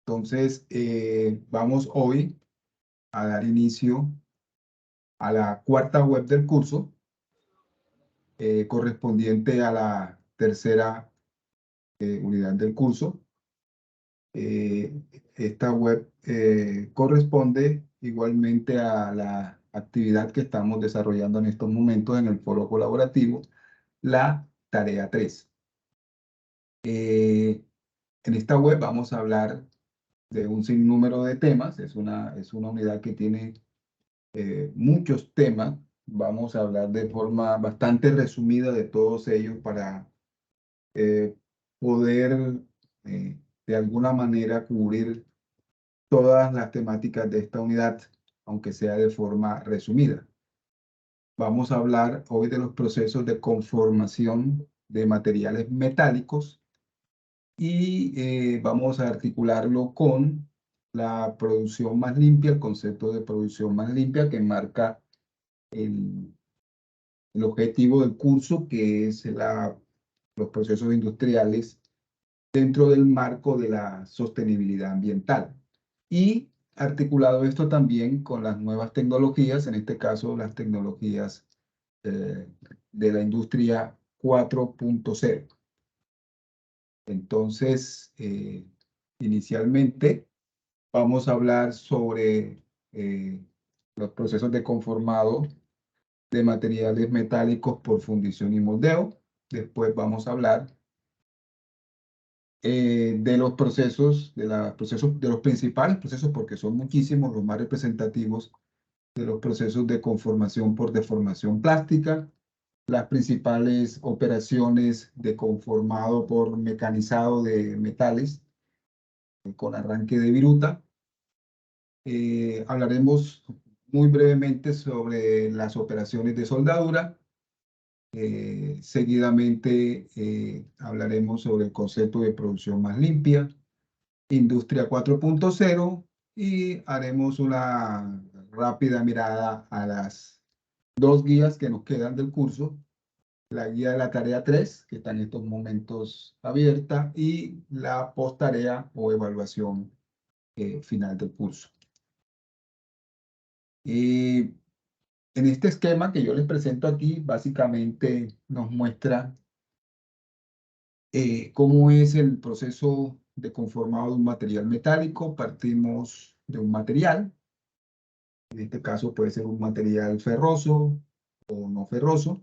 Entonces, vamos hoy a dar inicio a la cuarta web del curso, correspondiente a la tercera unidad del curso. Esta web corresponde igualmente a la actividad que estamos desarrollando en estos momentos en el foro colaborativo, la tarea 3. En esta web vamos a hablar de un sinnúmero de temas. Es una unidad que tiene muchos temas. Vamos a hablar de forma bastante resumida de todos ellos para poder de alguna manera cubrir todas las temáticas de esta unidad, aunque sea de forma resumida. Vamos a hablar hoy de los procesos de conformación de materiales metálicos y vamos a articularlo con la producción más limpia, el concepto de producción más limpia que marca el objetivo del curso, que es los procesos industriales dentro del marco de la sostenibilidad ambiental. Y articulado esto también con las nuevas tecnologías, en este caso las tecnologías de la industria 4.0. Entonces, inicialmente vamos a hablar sobre los procesos de conformado de materiales metálicos por fundición y moldeo. Después vamos a hablar de los procesos, de los principales procesos, porque son muchísimos, los más representativos, de los procesos de conformación por deformación plástica, las principales operaciones de conformado por mecanizado de metales con arranque de viruta. Hablaremos muy brevemente sobre las operaciones de soldadura. Seguidamente hablaremos sobre el concepto de producción más limpia, industria 4.0, y haremos una rápida mirada a las dos guías que nos quedan del curso: la guía de la tarea 3, que está en estos momentos abierta, y la post-tarea o evaluación final del curso. Y en este esquema que yo les presento aquí, básicamente nos muestra cómo es el proceso de conformado de un material metálico. Partimos de un material, en este caso puede ser un material ferroso o no ferroso,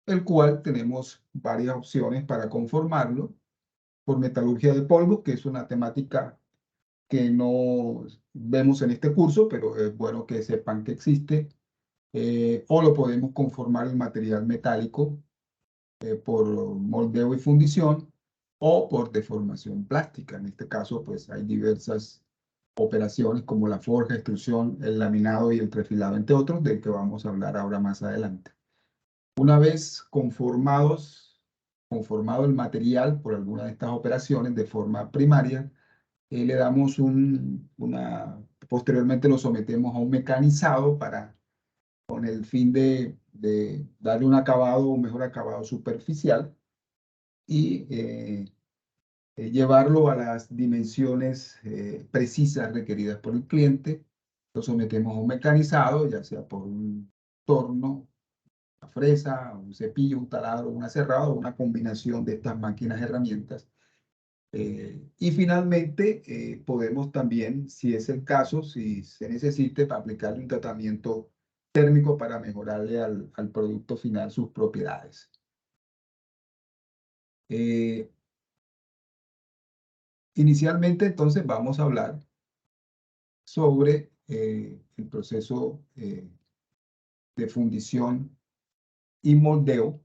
el cual tenemos varias opciones para conformarlo: por metalurgia de polvo, que es una temática que no vemos en este curso, pero es bueno que sepan que existe. O lo podemos conformar en material metálico por moldeo y fundición, o por deformación plástica. En este caso, pues hay diversas operaciones como la forja, extrusión, el laminado y el trefilado, entre otros, del que vamos a hablar ahora más adelante. Una vez conformado el material por alguna de estas operaciones de forma primaria, le damos posteriormente lo sometemos a un mecanizado con el fin de darle un mejor acabado superficial y llevarlo a las dimensiones precisas requeridas por el cliente. Lo sometemos a un mecanizado, ya sea por un torno, una fresa, un cepillo, un taladro, un aserrador, una combinación de estas máquinas herramientas. Y finalmente podemos también, si es el caso, si se necesite, aplicarle un tratamiento térmico para mejorarle al producto final sus propiedades. Inicialmente, entonces, vamos a hablar sobre el proceso de fundición y moldeo.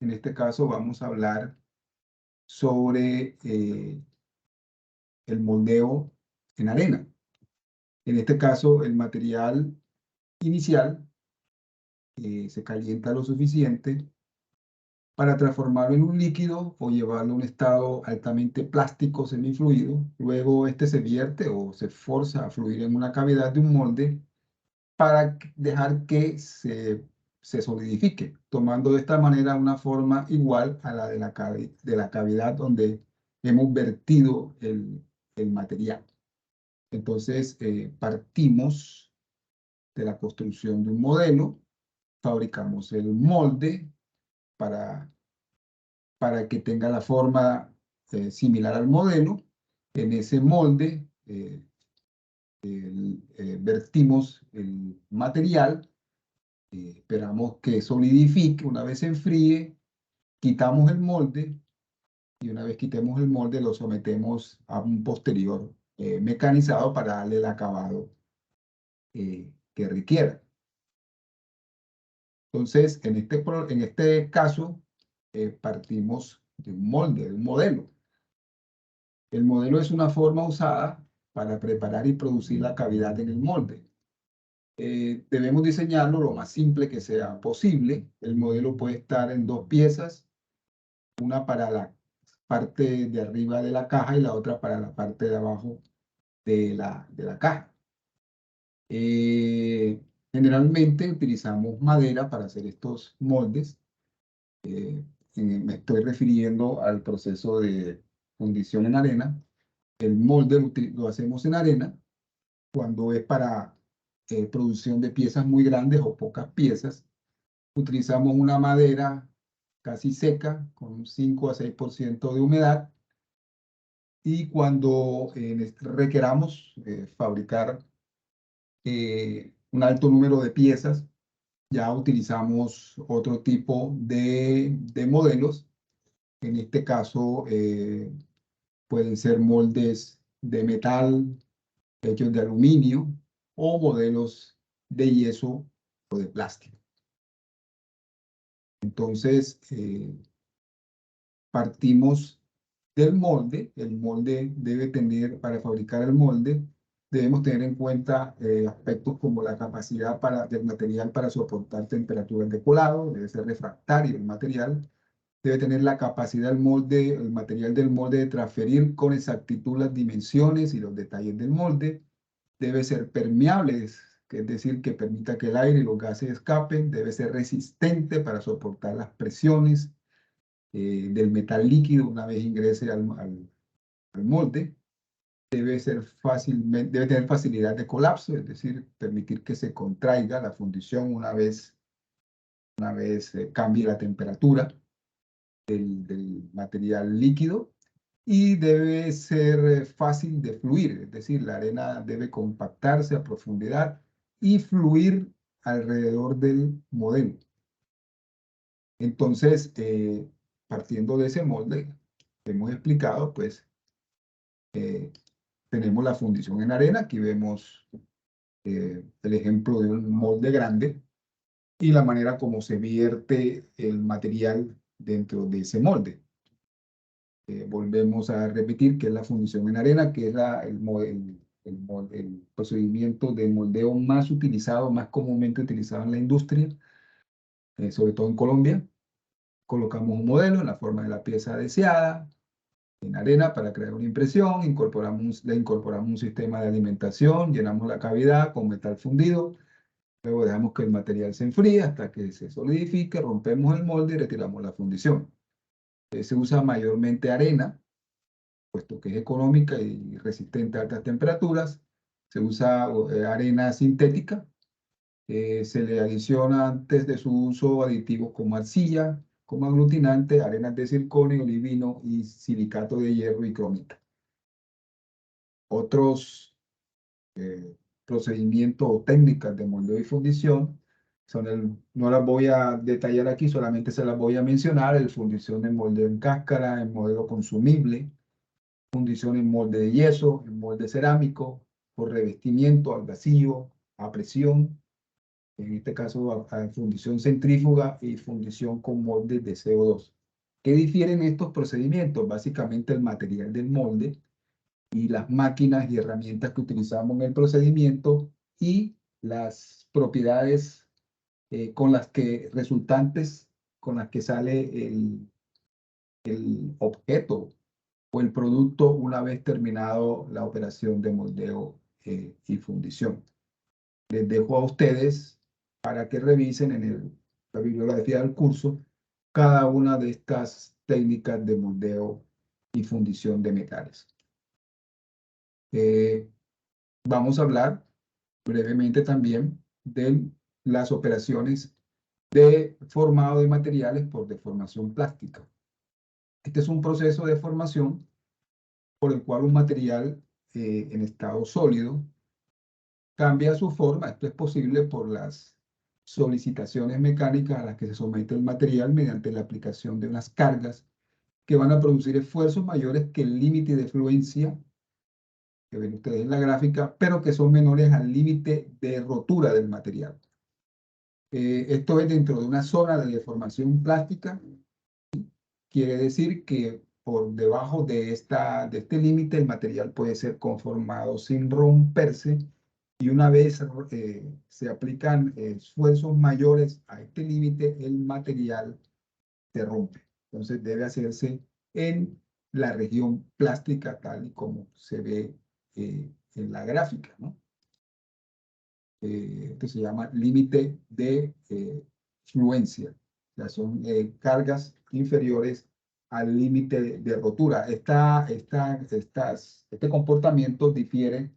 En este caso vamos a hablar sobre el moldeo en arena. En este caso, el material inicial se calienta lo suficiente para transformarlo en un líquido o llevarlo a un estado altamente plástico semifluido. Luego este se vierte o se forza a fluir en una cavidad de un molde para dejar que se solidifique, tomando de esta manera una forma igual a la de la cavidad donde hemos vertido el material. Entonces, partimos de la construcción de un modelo, fabricamos el molde para que tenga la forma similar al modelo. En ese molde vertimos el material, esperamos que solidifique. Una vez se enfríe, quitamos el molde y una vez quitemos el molde lo sometemos a un posterior mecanizado para darle el acabado que requiera. Entonces, en este caso, partimos de un molde, de un modelo. El modelo es una forma usada para preparar y producir la cavidad en el molde. Debemos diseñarlo lo más simple que sea posible. El modelo puede estar en dos piezas, una para la parte de arriba de la caja y la otra para la parte de abajo de la caja. Generalmente utilizamos madera para hacer estos moldes. Me estoy refiriendo al proceso de fundición en arena. El molde lo hacemos en arena cuando es para producción de piezas muy grandes o pocas piezas. Utilizamos una madera casi seca con un 5 a 6% de humedad. Y cuando requeramos fabricar un alto número de piezas, ya utilizamos otro tipo de modelos. En este caso, pueden ser moldes de metal hechos de aluminio o modelos de yeso o de plástico. Entonces, partimos del molde. El molde debe tener, para fabricar el molde, debemos tener en cuenta aspectos como la capacidad del material para soportar temperaturas de colado, debe ser refractario el material, debe tener la capacidad del molde, el material del molde de transferir con exactitud las dimensiones y los detalles del molde, debe ser permeable, que es decir, que permita que el aire y los gases escapen, debe ser resistente para soportar las presiones del metal líquido una vez ingrese al molde, debe tener facilidad de colapso, es decir, permitir que se contraiga la fundición una vez cambie la temperatura del material líquido, y debe ser fácil de fluir, es decir, la arena debe compactarse a profundidad y fluir alrededor del modelo. Entonces, partiendo de ese molde que hemos explicado, pues tenemos la fundición en arena. Aquí vemos el ejemplo de un molde grande y la manera como se vierte el material dentro de ese molde. Volvemos a repetir que es la fundición en arena, que es el procedimiento de moldeo más utilizado, más comúnmente utilizado en la industria, sobre todo en Colombia. Colocamos un modelo en la forma de la pieza deseada, en arena para crear una impresión, le incorporamos un sistema de alimentación, llenamos la cavidad con metal fundido, luego dejamos que el material se enfríe hasta que se solidifique, rompemos el molde y retiramos la fundición. Se usa mayormente arena, puesto que es económica y resistente a altas temperaturas. Se usa arena sintética. Se le adiciona antes de su uso aditivos como arcilla, como aglutinante, arenas de circonio, olivino y silicato de hierro y cromita. Otros procedimientos o técnicas de moldeo y fundición no las voy a detallar aquí, solamente se las voy a mencionar: el fundición en moldeo en cáscara, en modelo consumible, fundición en molde de yeso, en molde cerámico, por revestimiento al vacío, a presión, en este caso a fundición centrífuga y fundición con moldes de CO2. ¿Qué difieren estos procedimientos? Básicamente el material del molde y las máquinas y herramientas que utilizamos en el procedimiento y las propiedades resultantes con las que sale el objeto o el producto una vez terminado la operación de moldeo y fundición. Les dejo a ustedes para que revisen en la bibliografía del curso cada una de estas técnicas de moldeo y fundición de metales. Vamos a hablar brevemente también de las operaciones de formado de materiales por deformación plástica. Este es un proceso de formación por el cual un material en estado sólido cambia su forma. Esto es posible por las solicitaciones mecánicas a las que se somete el material mediante la aplicación de unas cargas que van a producir esfuerzos mayores que el límite de fluencia que ven ustedes en la gráfica, pero que son menores al límite de rotura del material. Esto es dentro de una zona de deformación plástica. Quiere decir que por debajo de este límite el material puede ser conformado sin romperse, y una vez se aplican esfuerzos mayores a este límite, el material se rompe. Entonces debe hacerse en la región plástica tal y como se ve en la gráfica, ¿no? Este se llama límite de fluencia. O sea, son cargas inferiores al límite de rotura. Este comportamiento difiere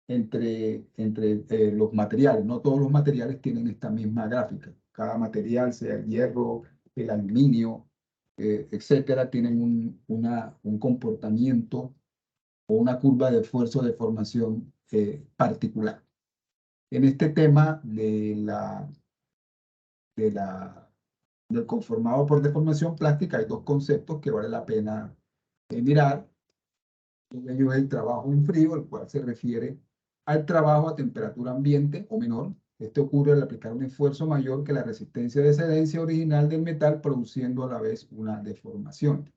entre los materiales. No todos los materiales tienen esta misma gráfica. Cada material, sea el hierro, el aluminio, etcétera, tienen un comportamiento o una curva de esfuerzo de formación particular. En este tema de la, del conformado por deformación plástica hay dos conceptos que vale la pena mirar. Uno de ellos es el trabajo en frío, el cual se refiere al trabajo a temperatura ambiente o menor. Este ocurre al aplicar un esfuerzo mayor que la resistencia de excedencia original del metal, produciendo a la vez una deformación.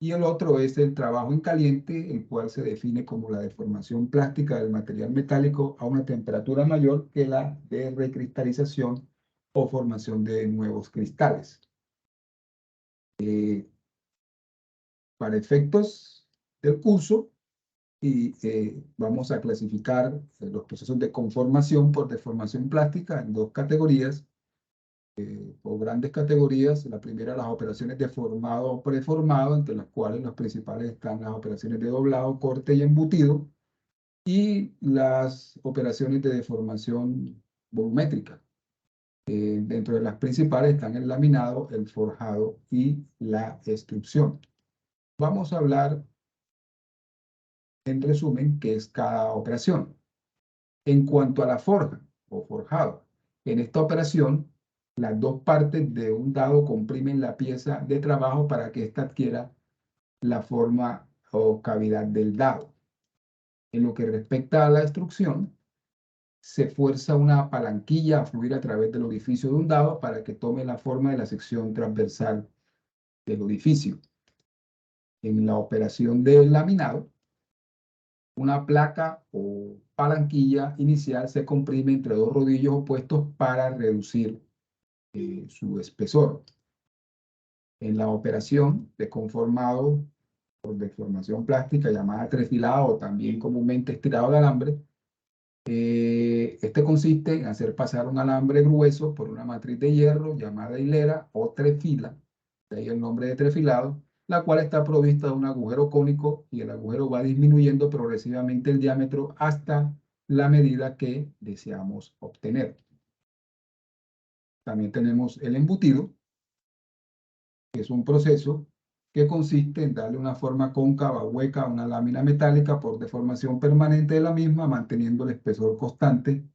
Y el otro es el trabajo en caliente, el cual se define como la deformación plástica del material metálico a una temperatura mayor que la de recristalización o formación de nuevos cristales. Para efectos del curso, vamos a clasificar los procesos de conformación por deformación plástica en dos categorías, o grandes categorías. La primera, las operaciones de formado o preformado, entre las cuales las principales están las operaciones de doblado, corte y embutido, y las operaciones de deformación volumétrica. Dentro de las principales están el laminado, el forjado y la extrusión. Vamos a hablar, en resumen, qué es cada operación. En cuanto a la forja o forjado, en esta operación, las dos partes de un dado comprimen la pieza de trabajo para que ésta adquiera la forma o cavidad del dado. En lo que respecta a la extrusión, se fuerza una palanquilla a fluir a través del orificio de un dado para que tome la forma de la sección transversal del orificio. En la operación de laminado, una placa o palanquilla inicial se comprime entre dos rodillos opuestos para reducir su espesor. En la operación de conformado por deformación plástica llamada trefilado o también comúnmente estirado de alambre, este consiste en hacer pasar un alambre grueso por una matriz de hierro llamada hilera o trefila, de ahí el nombre de trefilado, la cual está provista de un agujero cónico, y el agujero va disminuyendo progresivamente el diámetro hasta la medida que deseamos obtener. También tenemos el embutido, que es un proceso que consiste en darle una forma cóncava o hueca a una lámina metálica por deformación permanente de la misma, manteniendo el espesor constante,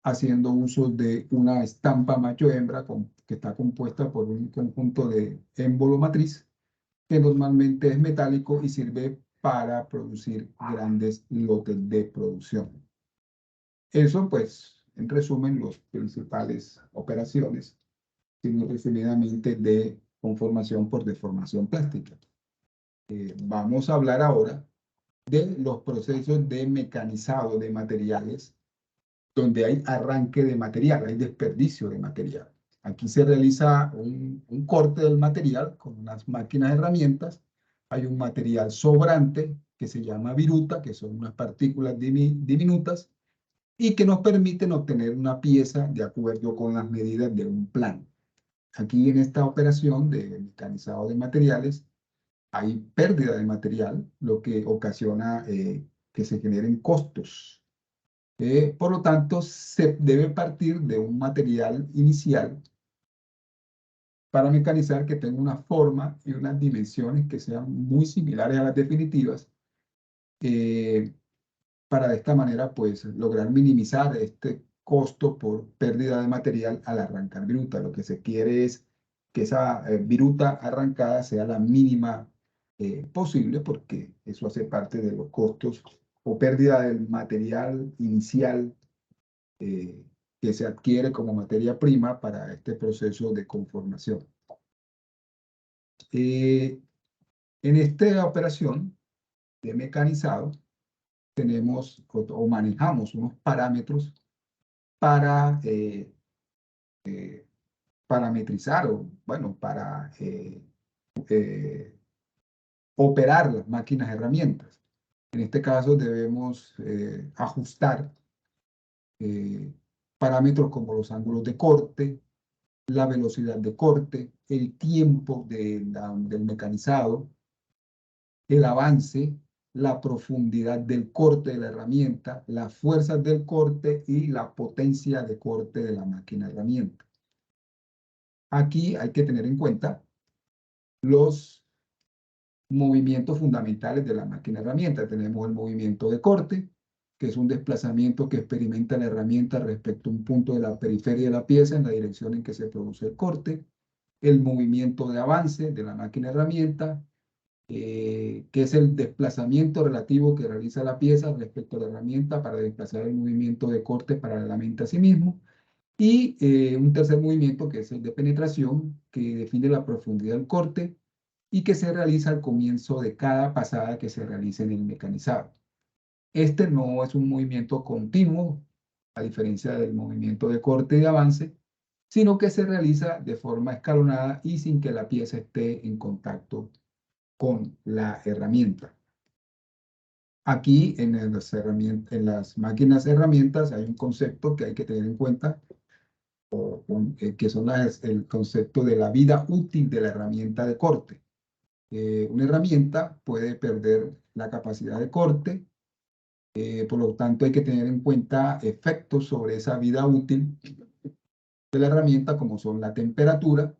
haciendo uso de una estampa macho-hembra que está compuesta por un conjunto de émbolo matriz, que normalmente es metálico y sirve para producir grandes lotes de producción. Eso, pues, en resumen, las principales operaciones, sino resumidamente, de conformación por deformación plástica. Vamos a hablar ahora de los procesos de mecanizado de materiales, donde hay arranque de material, hay desperdicio de material. Aquí se realiza un corte del material con unas máquinas herramientas. Hay un material sobrante que se llama viruta, que son unas partículas diminutas, y que nos permiten obtener una pieza de acuerdo con las medidas de un plano. Aquí en esta operación de mecanizado de materiales hay pérdida de material, lo que ocasiona que se generen costos. Por lo tanto, se debe partir de un material inicial para mecanizar que tenga una forma y unas dimensiones que sean muy similares a las definitivas, para de esta manera pues lograr minimizar este costo por pérdida de material al arrancar viruta. Lo que se quiere es que esa viruta arrancada sea la mínima posible, porque eso hace parte de los costos o pérdida del material inicial eh, que se adquiere como materia prima para este proceso de conformación. En esta operación de mecanizado tenemos o manejamos unos parámetros para parametrizar o, bueno, para operar las máquinas herramientas. En este caso debemos ajustar parámetros como los ángulos de corte, la velocidad de corte, el tiempo del mecanizado, el avance, la profundidad del corte de la herramienta, las fuerzas del corte y la potencia de corte de la máquina herramienta. Aquí hay que tener en cuenta los movimientos fundamentales de la máquina herramienta. Tenemos el movimiento de corte, que es un desplazamiento que experimenta la herramienta respecto a un punto de la periferia de la pieza en la dirección en que se produce el corte. El movimiento de avance de la máquina herramienta, que es el desplazamiento relativo que realiza la pieza respecto a la herramienta para desplazar el movimiento de corte paralelamente a sí mismo. Y un tercer movimiento, que es el de penetración, que define la profundidad del corte y que se realiza al comienzo de cada pasada que se realice en el mecanizado. Este no es un movimiento continuo, a diferencia del movimiento de corte y de avance, sino que se realiza de forma escalonada y sin que la pieza esté en contacto con la herramienta. Aquí en las máquinas herramientas hay un concepto que hay que tener en cuenta, que son el concepto de la vida útil de la herramienta de corte. Una herramienta puede perder la capacidad de corte, por lo tanto hay que tener en cuenta efectos sobre esa vida útil de la herramienta, como son la temperatura,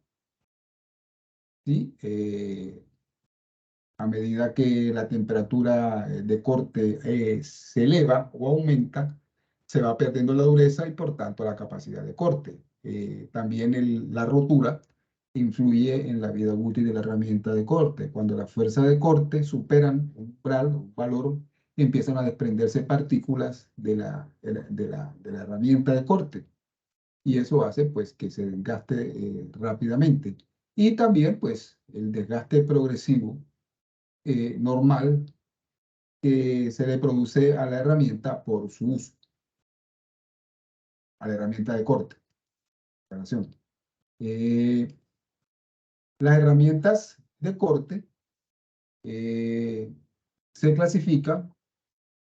¿sí? A medida que la temperatura de corte se eleva o aumenta, se va perdiendo la dureza y por tanto la capacidad de corte. También la rotura influye en la vida útil de la herramienta de corte. Cuando las fuerzas de corte superan un umbral, un valor, empiezan a desprenderse partículas de la herramienta de corte. Y eso hace pues que se desgaste rápidamente. Y también pues el desgaste progresivo normal que se le produce a la herramienta por su uso, a la herramienta de corte. Eh, las herramientas de corte se clasifican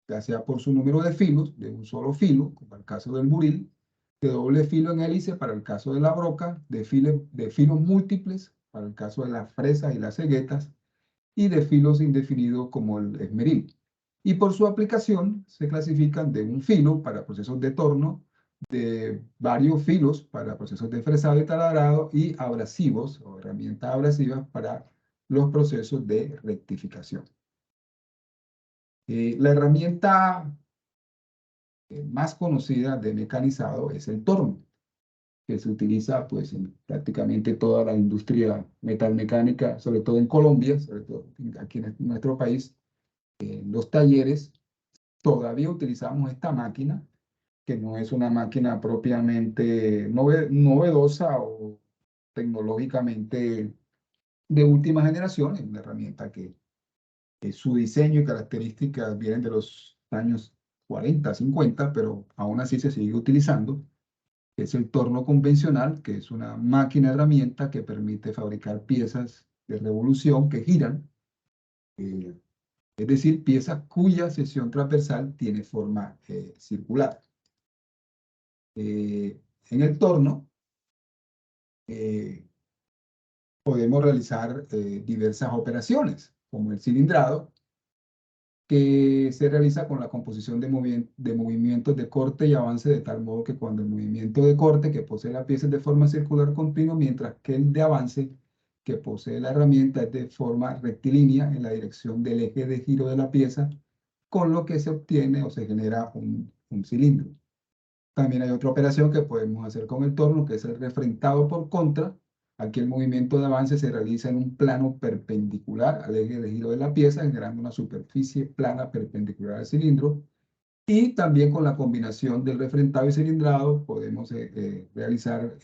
ya sea por su número de filos, de un solo filo, como el caso del buril, de doble filo en hélice para el caso de la broca, de filos múltiples para el caso de las fresas y las ceguetas, y de filos indefinidos como el esmeril. Y por su aplicación se clasifican de un filo para procesos de torno, de varios filos para procesos de fresado y taladrado, y abrasivos o herramientas abrasivas para los procesos de rectificación. La herramienta más conocida de mecanizado es el torno, que se utiliza pues en prácticamente toda la industria metalmecánica, sobre todo en Colombia, sobre todo aquí en nuestro país. En los talleres todavía utilizamos esta máquina, que no es una máquina propiamente novedosa o tecnológicamente de última generación, es una herramienta que su diseño y características vienen de los años 40, 50, pero aún así se sigue utilizando. Es el torno convencional, que es una máquina herramienta que permite fabricar piezas de revolución que giran, eh, es decir, piezas cuya sección transversal tiene forma circular. En el torno podemos realizar diversas operaciones, como el cilindrado, que se realiza con la composición de movimientos de corte y avance, de tal modo que cuando el movimiento de corte que posee la pieza es de forma circular continua, mientras que el de avance que posee la herramienta es de forma rectilínea en la dirección del eje de giro de la pieza, con lo que se obtiene o se genera un cilindro. También hay otra operación que podemos hacer con el torno, que es el refrentado por contra. Aquí el movimiento de avance se realiza en un plano perpendicular al eje de giro de la pieza, generando una superficie plana perpendicular al cilindro. Y también con la combinación del refrentado y cilindrado podemos realizar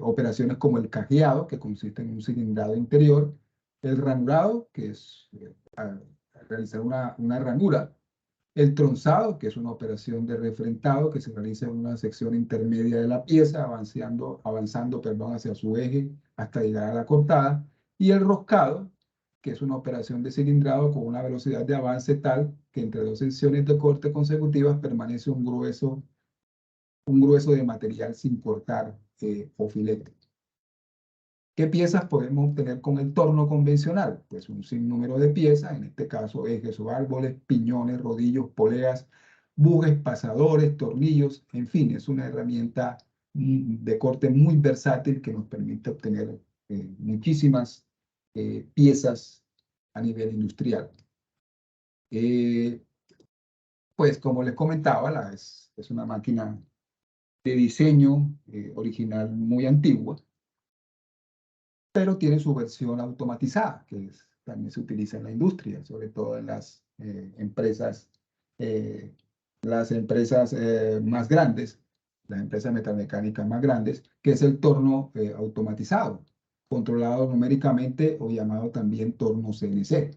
operaciones como el cajeado, que consiste en un cilindrado interior, el ranurado, que es realizar una ranura, el tronzado, que es una operación de refrentado que se realiza en una sección intermedia de la pieza, avanzando hacia su eje hasta llegar a la cortada. Y el roscado, que es una operación de cilindrado con una velocidad de avance tal que entre dos secciones de corte consecutivas permanece un grueso de material sin cortar o filete. ¿Qué piezas podemos obtener con el torno convencional? Pues un sinnúmero de piezas, en este caso ejes o árboles, piñones, rodillos, poleas, bujes, pasadores, tornillos, en fin, es una herramienta de corte muy versátil que nos permite obtener muchísimas piezas a nivel industrial. Pues como les comentaba, es una máquina de diseño original muy antigua, pero tiene su versión automatizada, que también se utiliza en la industria, sobre todo en eh, las empresas más grandes, las empresas metalmecánicas más grandes, que es el torno automatizado, controlado numéricamente o llamado también torno CNC.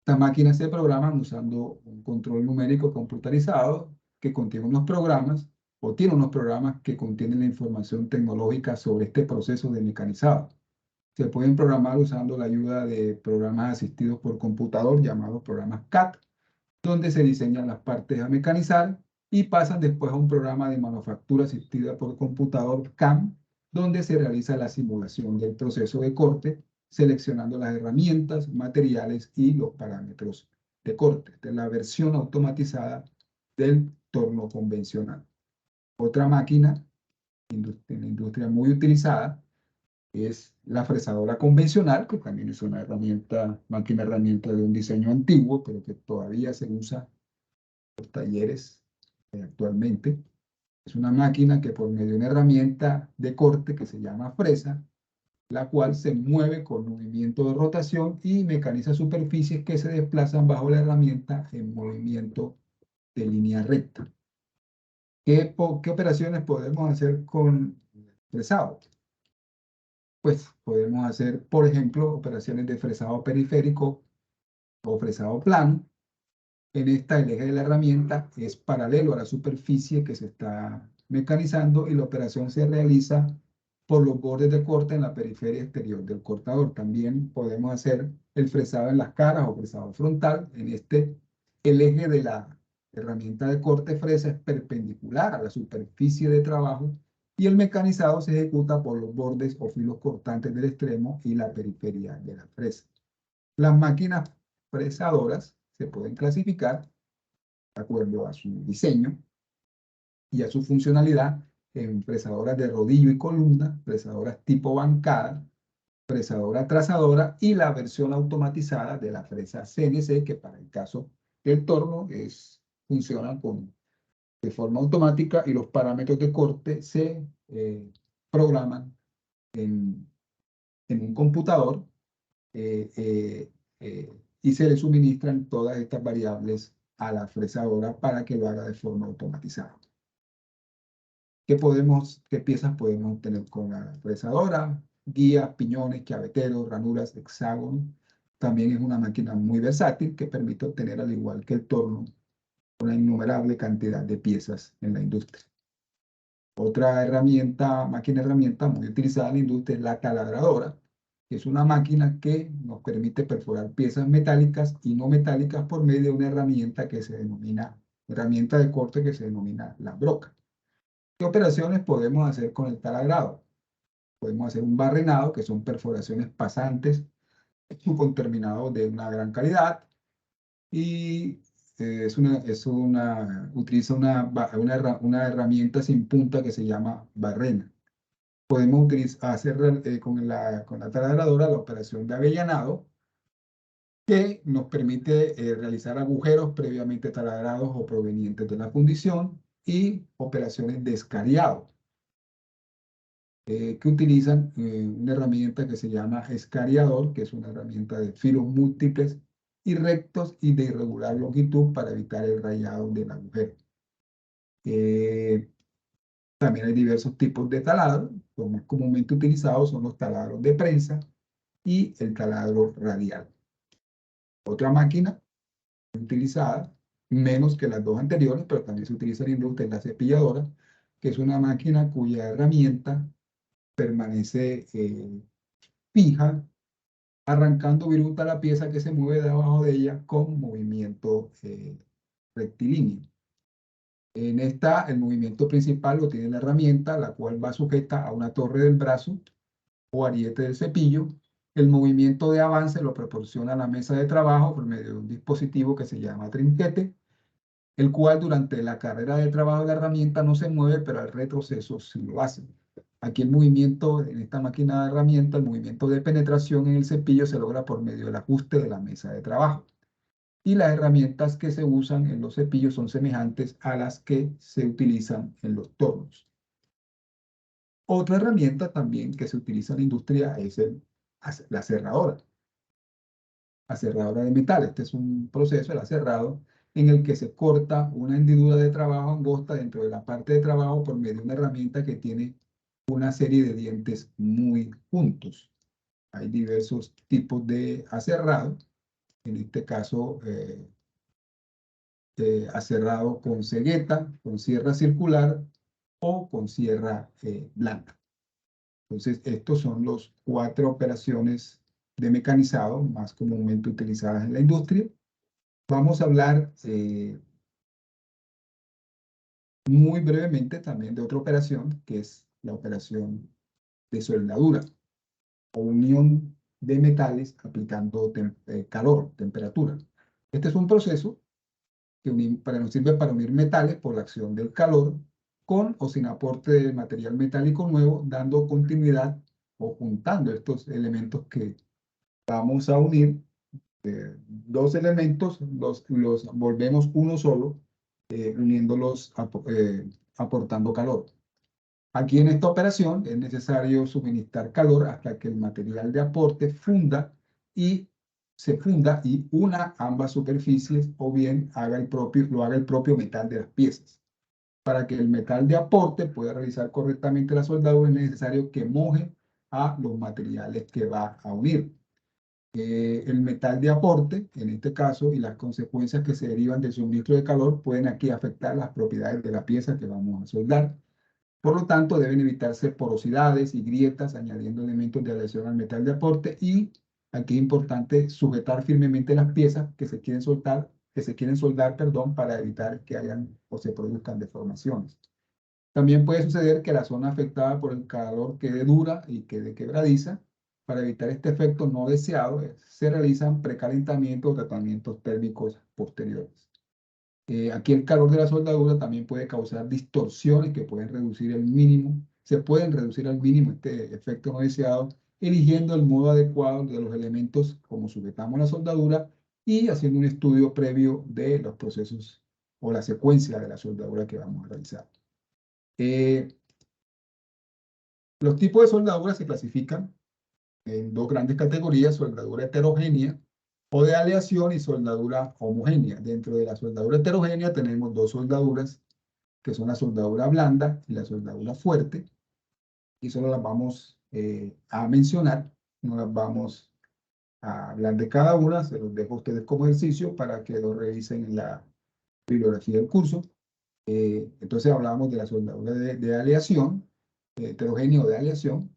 Estas máquinas se programan usando un control numérico computarizado que contiene unos programas o tiene unos programas que contienen la información tecnológica sobre este proceso de mecanizado. Se pueden programar usando la ayuda de programas asistidos por computador llamados programas CAD, donde se diseñan las partes a mecanizar y pasan después a un programa de manufactura asistida por computador CAM, donde se realiza la simulación del proceso de corte, seleccionando las herramientas, materiales y los parámetros de corte. Esta es la versión automatizada del torno convencional. Otra máquina en la industria muy utilizada es la fresadora convencional, que también es una máquina herramienta de un diseño antiguo, pero que todavía se usa en los talleres actualmente. Es una máquina que por medio de una herramienta de corte que se llama fresa, la cual se mueve con movimiento de rotación y mecaniza superficies que se desplazan bajo la herramienta en movimiento de línea recta. ¿Qué operaciones podemos hacer con fresado? Pues podemos hacer, por ejemplo, operaciones de fresado periférico o fresado plano. En esta, el eje de la herramienta es paralelo a la superficie que se está mecanizando y la operación se realiza por los bordes de corte en la periferia exterior del cortador. También podemos hacer el fresado en las caras o fresado frontal. En este, el eje de la herramienta de corte fresa es perpendicular a la superficie de trabajo y el mecanizado se ejecuta por los bordes o filos cortantes del extremo y la periferia de la fresa. Las máquinas fresadoras se pueden clasificar de acuerdo a su diseño y a su funcionalidad en fresadoras de rodillo y columna, fresadoras tipo bancada, fresadora trazadora y la versión automatizada de la fresa CNC, que para el caso del torno funciona de forma automática y los parámetros de corte se programan en un computador y se le suministran todas estas variables a la fresadora para que lo haga de forma automatizada. ¿Qué piezas podemos obtener con la fresadora? Guías, piñones, chaveteros, ranuras, hexágonos. También es una máquina muy versátil que permite obtener, al igual que el torno, una innumerable cantidad de piezas en la industria. Otra máquina herramienta muy utilizada en la industria es la taladradora, que es una máquina que nos permite perforar piezas metálicas y no metálicas por medio de una herramienta herramienta de corte que se denomina la broca. ¿Qué operaciones podemos hacer con el taladrado? Podemos hacer un barrenado, que son perforaciones pasantes con terminados de una gran calidad. y utiliza una herramienta sin punta que se llama barrena. Podemos hacer con la taladradora la operación de avellanado, que nos permite realizar agujeros previamente taladrados o provenientes de la fundición, y operaciones de escariado, que utilizan una herramienta que se llama escariador, que es una herramienta de filos múltiples y rectos y de irregular longitud para evitar el rayado del agujero. También hay diversos tipos de taladro. Los más comúnmente utilizados son los taladros de prensa y el taladro radial. Otra máquina utilizada, menos que las dos anteriores, pero también se utiliza en la industria, es la cepilladora, que es una máquina cuya herramienta permanece fija, arrancando viruta la pieza que se mueve debajo de ella con movimiento rectilíneo. En esta, el movimiento principal lo tiene la herramienta, la cual va sujeta a una torre del brazo o ariete del cepillo. El movimiento de avance lo proporciona la mesa de trabajo por medio de un dispositivo que se llama trinquete, el cual durante la carrera de trabajo de la herramienta no se mueve, pero al retroceso sí lo hace. Aquí el movimiento, en esta máquina de herramienta, el movimiento de penetración en el cepillo se logra por medio del ajuste de la mesa de trabajo. Y las herramientas que se usan en los cepillos son semejantes a las que se utilizan en los tornos. Otra herramienta también que se utiliza en la industria es la aserradora. Aserradora de metal. Este es un proceso, el aserrado, en el que se corta una hendidura de trabajo angosta dentro de la parte de trabajo por medio de una herramienta que tiene una serie de dientes muy juntos. Hay diversos tipos de aserrado. En este caso, aserrado con cegueta, con sierra circular o con sierra blanca. Entonces, estos son los 4 operaciones de mecanizado más comúnmente utilizadas en la industria. Vamos a hablar muy brevemente también de otra operación, que es la operación de soldadura o unión de metales aplicando calor, temperatura. Este es un proceso que nos sirve para unir metales por la acción del calor, con o sin aporte de material metálico nuevo, dando continuidad o juntando estos elementos que vamos a unir. Dos elementos los volvemos uno solo, uniéndolos, aportando calor. Aquí en esta operación es necesario suministrar calor hasta que el material de aporte se funda y una ambas superficies, o bien lo haga el propio metal de las piezas. Para que el metal de aporte pueda realizar correctamente la soldadura es necesario que moje a los materiales que va a unir. El metal de aporte, en este caso, y las consecuencias que se derivan del suministro de calor pueden aquí afectar las propiedades de la pieza que vamos a soldar. Por lo tanto, deben evitarse porosidades y grietas añadiendo elementos de aleación al metal de aporte, y aquí es importante sujetar firmemente las piezas que se quieren soldar, para evitar que hayan o se produzcan deformaciones. También puede suceder que la zona afectada por el calor quede dura y quede quebradiza. Para evitar este efecto no deseado, se realizan precalentamientos o tratamientos térmicos posteriores. Aquí el calor de la soldadura también puede causar distorsiones que pueden reducir el mínimo. Se pueden reducir al mínimo este efecto no deseado, eligiendo el modo adecuado de los elementos como sujetamos la soldadura y haciendo un estudio previo de los procesos o la secuencia de la soldadura que vamos a realizar. Los tipos de soldadura se clasifican en 2 grandes categorías: soldadura heterogénea o de aleación y soldadura homogénea. Dentro de la soldadura heterogénea tenemos 2 soldaduras, que son la soldadura blanda y la soldadura fuerte, y solo las vamos a mencionar, no las vamos a hablar de cada una. Se los dejo a ustedes como ejercicio para que lo revisen en la bibliografía del curso. Entonces hablamos de la soldadura de aleación, heterogénea o de aleación,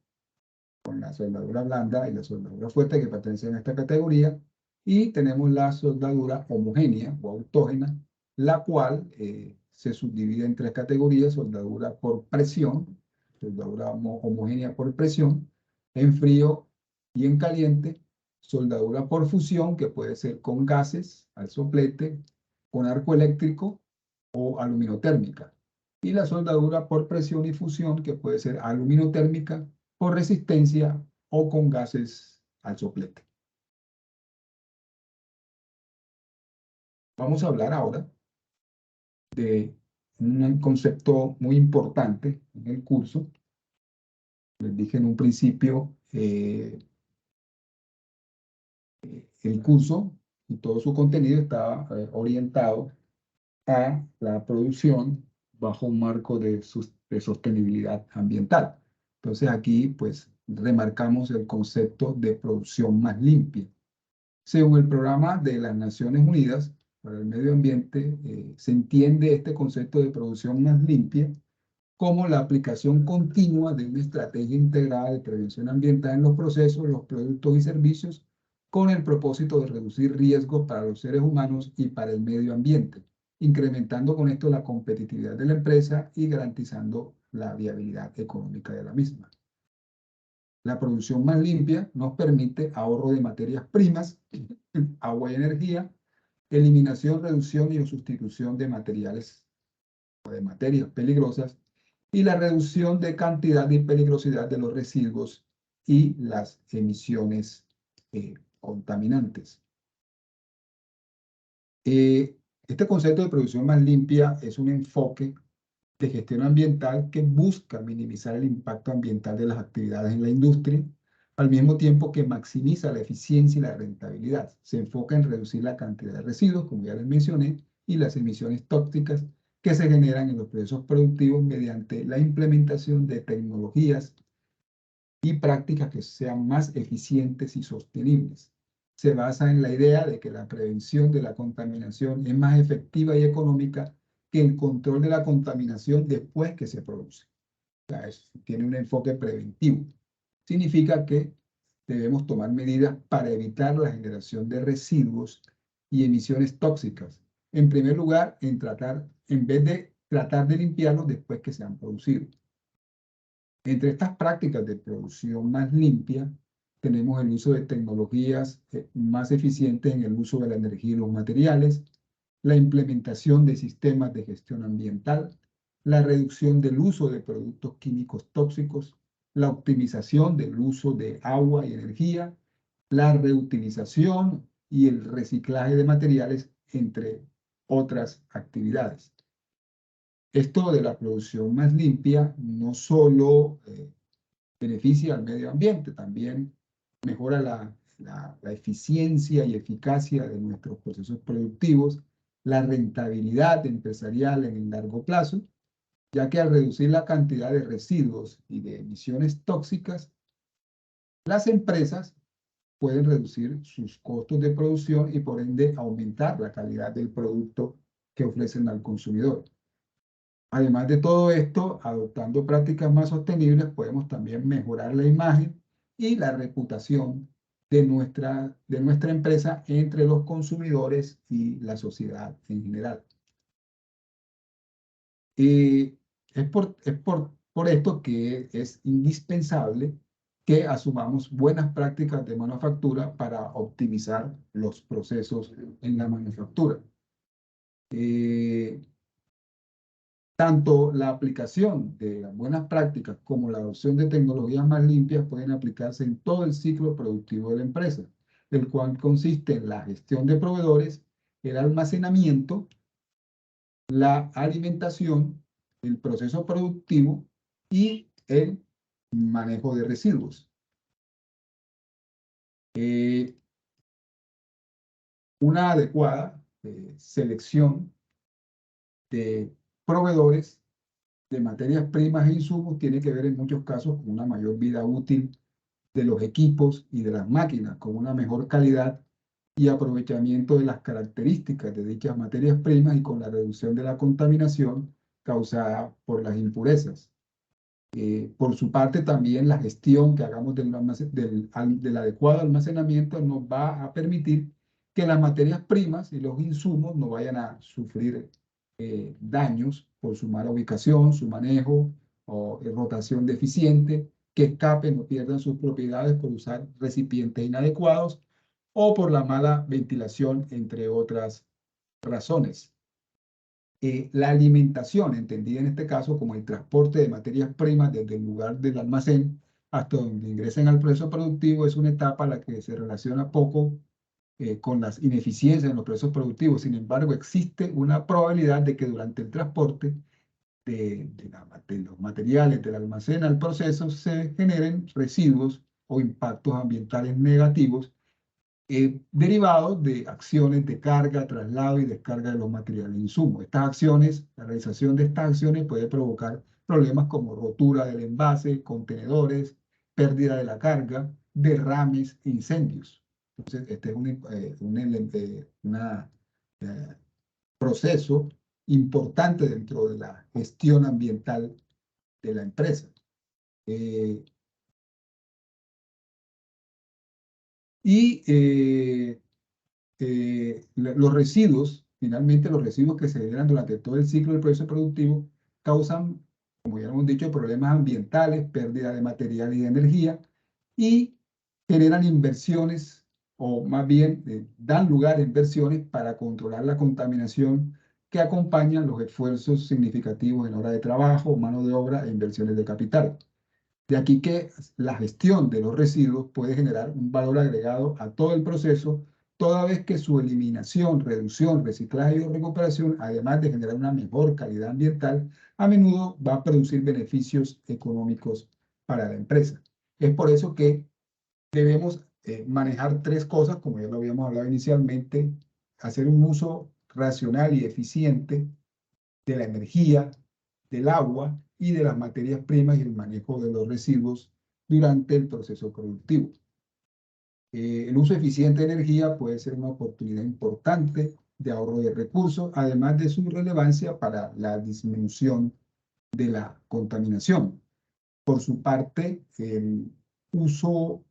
con la soldadura blanda y la soldadura fuerte, que pertenecen a esta categoría. Y tenemos la soldadura homogénea o autógena, la cual se subdivide en 3 categorías: soldadura por presión, soldadura homogénea por presión, en frío y en caliente, soldadura por fusión, que puede ser con gases al soplete, con arco eléctrico o aluminotérmica. Y la soldadura por presión y fusión, que puede ser aluminotérmica, por resistencia o con gases al soplete. Vamos a hablar ahora de un concepto muy importante en el curso. Les dije en un principio, el curso y todo su contenido está orientado a la producción bajo un marco de sostenibilidad ambiental. Entonces aquí pues remarcamos el concepto de producción más limpia. Según el programa de las Naciones Unidas para el Medio Ambiente, se entiende este concepto de producción más limpia como la aplicación continua de una estrategia integrada de prevención ambiental en los procesos, los productos y servicios, con el propósito de reducir riesgos para los seres humanos y para el medio ambiente, incrementando con esto la competitividad de la empresa y garantizando la viabilidad económica de la misma. La producción más limpia nos permite ahorro de materias primas, agua y energía, eliminación, reducción y sustitución de materiales o de materias peligrosas, y la reducción de cantidad y peligrosidad de los residuos y las emisiones contaminantes. Este concepto de producción más limpia es un enfoque de gestión ambiental que busca minimizar el impacto ambiental de las actividades en la industria, al mismo tiempo que maximiza la eficiencia y la rentabilidad. Se enfoca en reducir la cantidad de residuos, como ya les mencioné, y las emisiones tóxicas que se generan en los procesos productivos mediante la implementación de tecnologías y prácticas que sean más eficientes y sostenibles. Se basa en la idea de que la prevención de la contaminación es más efectiva y económica que el control de la contaminación después que se produce. O sea, tiene un enfoque preventivo. Significa que debemos tomar medidas para evitar la generación de residuos y emisiones tóxicas. En primer lugar, en vez de tratar de limpiarlos después que se han producido. Entre estas prácticas de producción más limpia, tenemos el uso de tecnologías más eficientes en el uso de la energía y los materiales, la implementación de sistemas de gestión ambiental, la reducción del uso de productos químicos tóxicos, la optimización del uso de agua y energía, la reutilización y el reciclaje de materiales, entre otras actividades. Esto de la producción más limpia no solo beneficia al medio ambiente, también mejora la eficiencia y eficacia de nuestros procesos productivos, la rentabilidad empresarial en el largo plazo, ya que al reducir la cantidad de residuos y de emisiones tóxicas, las empresas pueden reducir sus costos de producción y por ende aumentar la calidad del producto que ofrecen al consumidor. Además de todo esto, adoptando prácticas más sostenibles, podemos también mejorar la imagen y la reputación de nuestra empresa entre los consumidores y la sociedad en general. Es por esto que es indispensable que asumamos buenas prácticas de manufactura para optimizar los procesos en la manufactura. Tanto la aplicación de las buenas prácticas como la adopción de tecnologías más limpias pueden aplicarse en todo el ciclo productivo de la empresa, el cual consiste en la gestión de proveedores, el almacenamiento, la alimentación, el proceso productivo y el manejo de residuos. Una adecuada selección de proveedores de materias primas e insumos tiene que ver en muchos casos con una mayor vida útil de los equipos y de las máquinas, con una mejor calidad y aprovechamiento de las características de dichas materias primas y con la reducción de la contaminación causada por las impurezas. Por su parte, también la gestión que hagamos del adecuado almacenamiento nos va a permitir que las materias primas y los insumos no vayan a sufrir daños por su mala ubicación, su manejo o rotación deficiente, que escapen o pierdan sus propiedades por usar recipientes inadecuados o por la mala ventilación, entre otras razones. La alimentación, entendida en este caso como el transporte de materias primas desde el lugar del almacén hasta donde ingresen al proceso productivo, es una etapa a la que se relaciona poco con las ineficiencias en los procesos productivos. Sin embargo, existe una probabilidad de que durante el transporte de los materiales del almacén al proceso se generen residuos o impactos ambientales negativos derivados de acciones de carga, traslado y descarga de los materiales e insumos. Estas acciones, la realización de estas acciones puede provocar problemas como rotura del envase, contenedores, pérdida de la carga, derrames e incendios. Entonces, este es un proceso importante dentro de la gestión ambiental de la empresa. Los residuos, finalmente los residuos que se generan durante todo el ciclo del proceso productivo, causan, como ya hemos dicho, problemas ambientales, pérdida de material y de energía, y generan inversiones, o más bien dan lugar a inversiones para controlar la contaminación que acompañan los esfuerzos significativos en hora de trabajo, mano de obra e inversiones de capital. De aquí que la gestión de los residuos puede generar un valor agregado a todo el proceso, toda vez que su eliminación, reducción, reciclaje y recuperación, además de generar una mejor calidad ambiental, a menudo va a producir beneficios económicos para la empresa. Es por eso que debemos manejar tres cosas, como ya lo habíamos hablado inicialmente: hacer un uso racional y eficiente de la energía, del agua y de las materias primas y el manejo de los residuos durante el proceso productivo. El uso eficiente de energía puede ser una oportunidad importante de ahorro de recursos, además de su relevancia para la disminución de la contaminación. Por su parte, el uso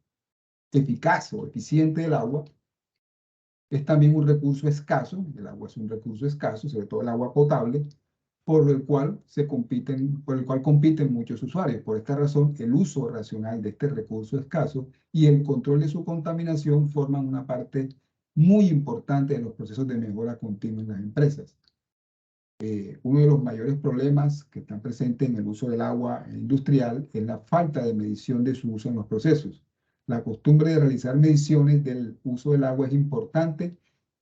eficaz o eficiente del agua es también un recurso escaso. El agua es un recurso escaso, sobre todo el agua potable, por el cual compiten muchos usuarios. Por esta razón, el uso racional de este recurso escaso y el control de su contaminación forman una parte muy importante de los procesos de mejora continua en las empresas. Uno de los mayores problemas que están presentes en el uso del agua industrial es la falta de medición de su uso en los procesos. La costumbre de realizar mediciones del uso del agua es importante,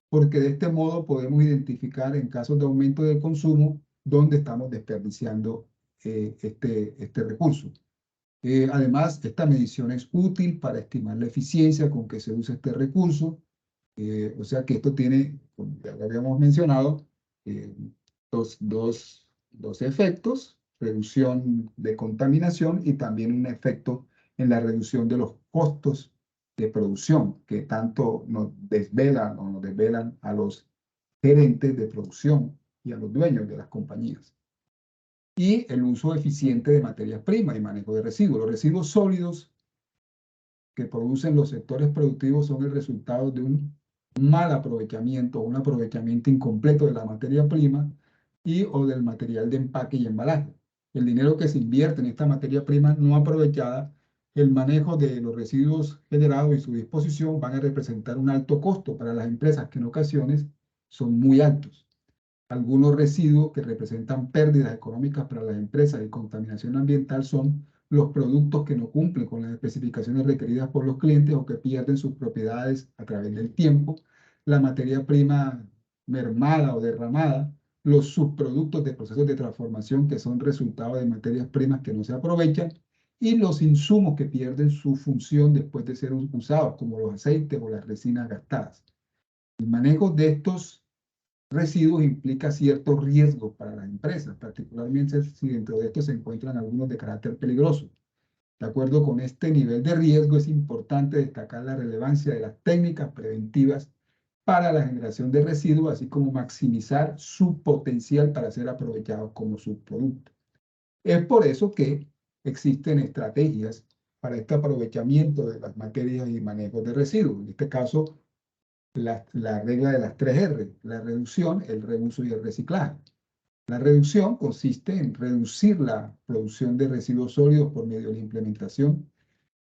porque de este modo podemos identificar en casos de aumento del consumo dónde estamos desperdiciando este recurso. Además, esta medición es útil para estimar la eficiencia con que se usa este recurso. O sea que esto tiene, como ya lo habíamos mencionado, dos efectos: reducción de contaminación y también un efecto en la reducción de los costos de producción, que tanto nos desvelan a los gerentes de producción y a los dueños de las compañías. Y el uso eficiente de materias primas y manejo de residuos. Los residuos sólidos que producen los sectores productivos son el resultado de un mal aprovechamiento o un aprovechamiento incompleto de la materia prima o del material de empaque y embalaje. El dinero que se invierte en esta materia prima no aprovechada, el manejo de los residuos generados y su disposición van a representar un alto costo para las empresas, que en ocasiones son muy altos. Algunos residuos que representan pérdidas económicas para las empresas y contaminación ambiental son los productos que no cumplen con las especificaciones requeridas por los clientes o que pierden sus propiedades a través del tiempo, la materia prima mermada o derramada, los subproductos de procesos de transformación que son resultado de materias primas que no se aprovechan, y los insumos que pierden su función después de ser usados, como los aceites o las resinas gastadas. El manejo de estos residuos implica ciertos riesgos para las empresas, particularmente si dentro de estos se encuentran algunos de carácter peligroso. De acuerdo con este nivel de riesgo, es importante destacar la relevancia de las técnicas preventivas para la generación de residuos, así como maximizar su potencial para ser aprovechados como subproducto. Es por eso que existen estrategias para este aprovechamiento de las materias y manejo de residuos. En este caso, la regla de las 3R: la reducción, el reuso y el reciclaje. La reducción consiste en reducir la producción de residuos sólidos por medio de la implementación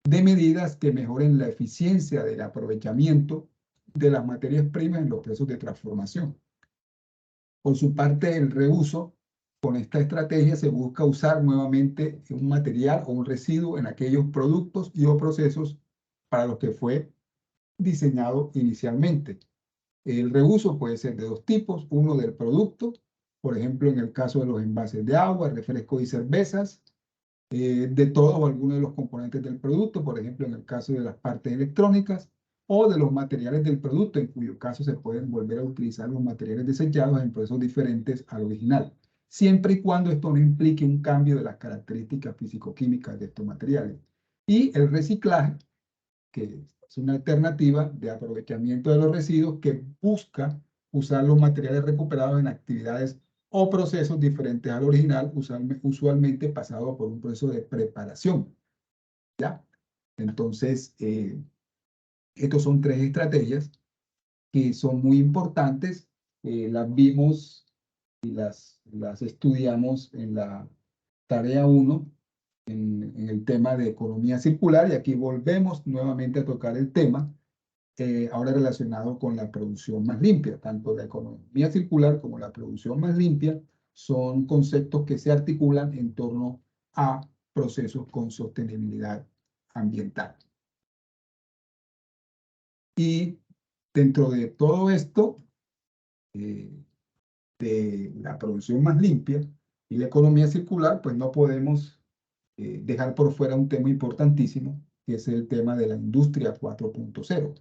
de medidas que mejoren la eficiencia del aprovechamiento de las materias primas en los procesos de transformación. Por su parte, el reuso, con esta estrategia se busca usar nuevamente un material o un residuo en aquellos productos y o procesos para los que fue diseñado inicialmente. El reuso puede ser de dos tipos, uno del producto, por ejemplo, en el caso de los envases de agua, refrescos y cervezas, de todos o algunos de los componentes del producto, por ejemplo, en el caso de las partes electrónicas, o de los materiales del producto, en cuyo caso se pueden volver a utilizar los materiales desechados en procesos diferentes al original, siempre y cuando esto no implique un cambio de las características físico-químicas de estos materiales. Y el reciclaje, que es una alternativa de aprovechamiento de los residuos que busca usar los materiales recuperados en actividades o procesos diferentes al original, usualmente pasado por un proceso de preparación. ¿Ya? Entonces, estos son tres estrategias que son muy importantes. Las vimos y las estudiamos en la tarea 1, en el tema de economía circular, y aquí volvemos nuevamente a tocar el tema, ahora relacionado con la producción más limpia. Tanto la economía circular como la producción más limpia son conceptos que se articulan en torno a procesos con sostenibilidad ambiental. Y dentro de todo esto, de la producción más limpia y la economía circular, pues no podemos dejar por fuera un tema importantísimo, que es el tema de la industria 4.0,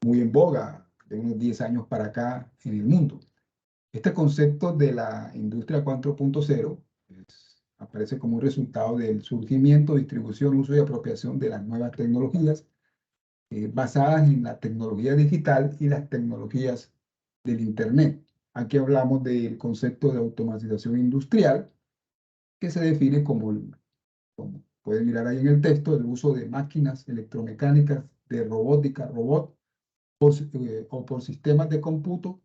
muy en boga de unos 10 años para acá en el mundo. Este concepto de la industria 4.0 aparece como un resultado del surgimiento, distribución, uso y apropiación de las nuevas tecnologías basadas en la tecnología digital y las tecnologías del Internet. Aquí hablamos del concepto de automatización industrial, que se define como pueden mirar ahí en el texto, el uso de máquinas electromecánicas, de robótica, o por sistemas de cómputo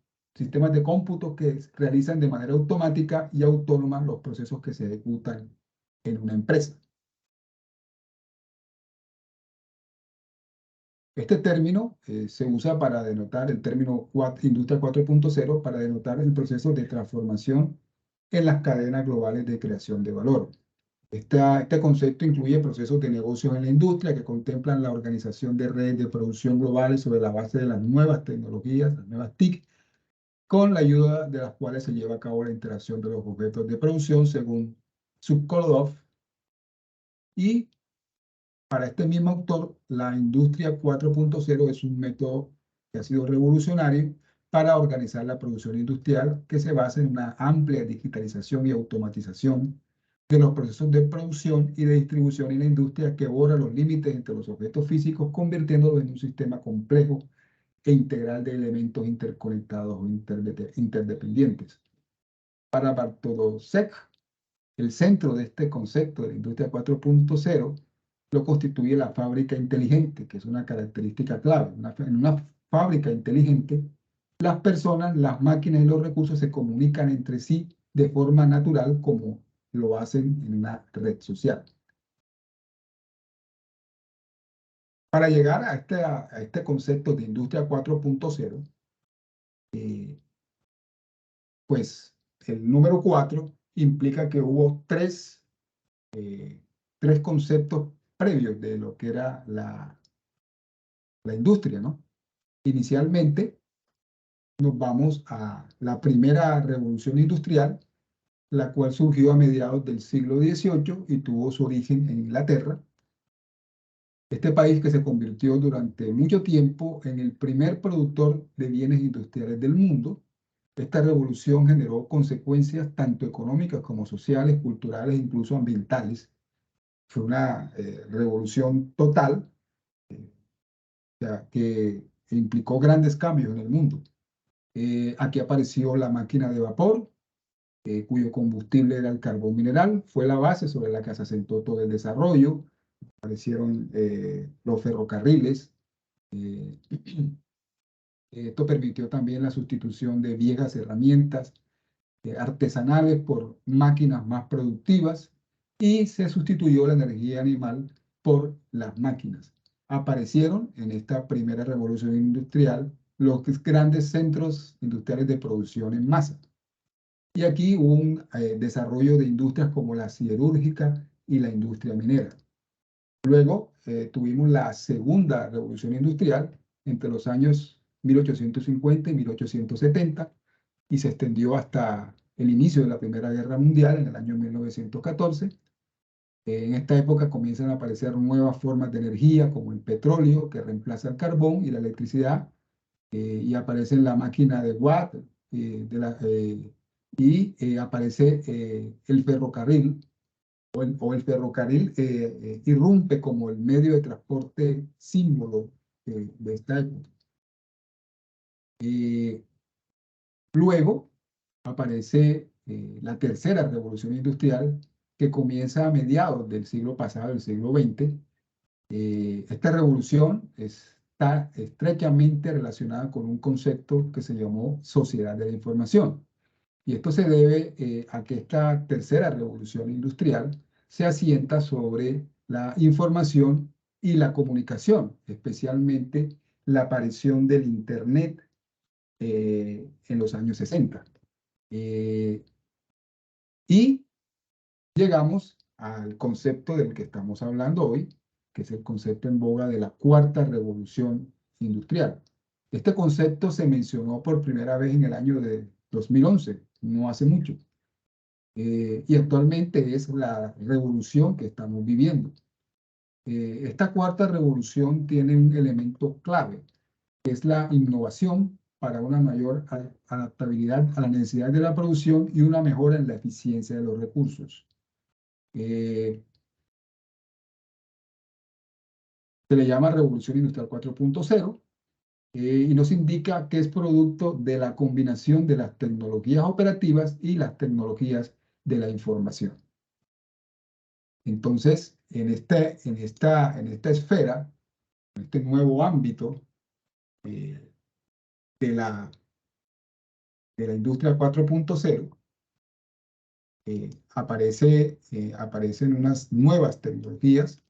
que realizan de manera automática y autónoma los procesos que se ejecutan en una empresa. Este término se usa para denotar el término industria 4.0 para denotar el proceso de transformación en las cadenas globales de creación de valor. Este concepto incluye procesos de negocios en la industria que contemplan la organización de redes de producción globales sobre la base de las nuevas tecnologías, las nuevas TIC, con la ayuda de las cuales se lleva a cabo la interacción de los objetos de producción según Subkolov. Y para este mismo autor, la industria 4.0 es un método que ha sido revolucionario para organizar la producción industrial que se basa en una amplia digitalización y automatización de los procesos de producción y de distribución en la industria que borra los límites entre los objetos físicos, convirtiéndolos en un sistema complejo e integral de elementos interconectados o interdependientes. Para Bartolomé, el centro de este concepto de la industria 4.0 lo constituye la fábrica inteligente, que es una característica clave. En una fábrica inteligente, las personas, las máquinas y los recursos se comunican entre sí de forma natural como lo hacen en una red social. Para llegar a este concepto de industria 4.0, pues el número 4 implica que hubo tres conceptos previos de lo que era la industria, ¿no? Inicialmente nos vamos a la primera revolución industrial, la cual surgió a mediados del siglo XVIII y tuvo su origen en Inglaterra. Este país que se convirtió durante mucho tiempo en el primer productor de bienes industriales del mundo. Esta revolución generó consecuencias tanto económicas como sociales, culturales e incluso ambientales. Fue una revolución total, o sea, que implicó grandes cambios en el mundo. Aquí apareció la máquina de vapor, cuyo combustible era el carbón mineral. Fue la base sobre la que se asentó todo el desarrollo. Aparecieron los ferrocarriles. Esto permitió también la sustitución de viejas herramientas artesanales por máquinas más productivas y se sustituyó la energía animal por las máquinas. aparecieron en esta primera revolución industrial los grandes centros industriales de producción en masa. Y aquí hubo un desarrollo de industrias como la siderúrgica y la industria minera. Luego tuvimos la segunda revolución industrial entre los años 1850 y 1870 y se extendió hasta el inicio de la Primera Guerra Mundial en el año 1914. En esta época comienzan a aparecer nuevas formas de energía como el petróleo que reemplaza el carbón y la electricidad y aparece la máquina de Watt y aparece el ferrocarril o el ferrocarril irrumpe como el medio de transporte símbolo de esta época. Luego aparece la tercera revolución industrial que comienza a mediados del siglo pasado, del siglo XX. Esta revolución está estrechamente relacionada con un concepto que se llamó sociedad de la información. Y esto se debe a que esta tercera revolución industrial se asienta sobre la información y la comunicación, especialmente la aparición del Internet en los años 60. Y llegamos al concepto del que estamos hablando hoy, que es el concepto en boga de la cuarta revolución industrial. Este concepto se mencionó por primera vez en el año de 2011, no hace mucho, y actualmente es la revolución que estamos viviendo. Esta cuarta revolución tiene un elemento clave, que es la innovación para una mayor adaptabilidad a la necesidad de la producción y una mejora en la eficiencia de los recursos. Se le llama Revolución Industrial 4.0 y nos indica que es producto de la combinación de las tecnologías operativas y las tecnologías de la información. Entonces, en esta esfera, en este nuevo ámbito eh, de la industria 4.0, aparecen unas nuevas tecnologías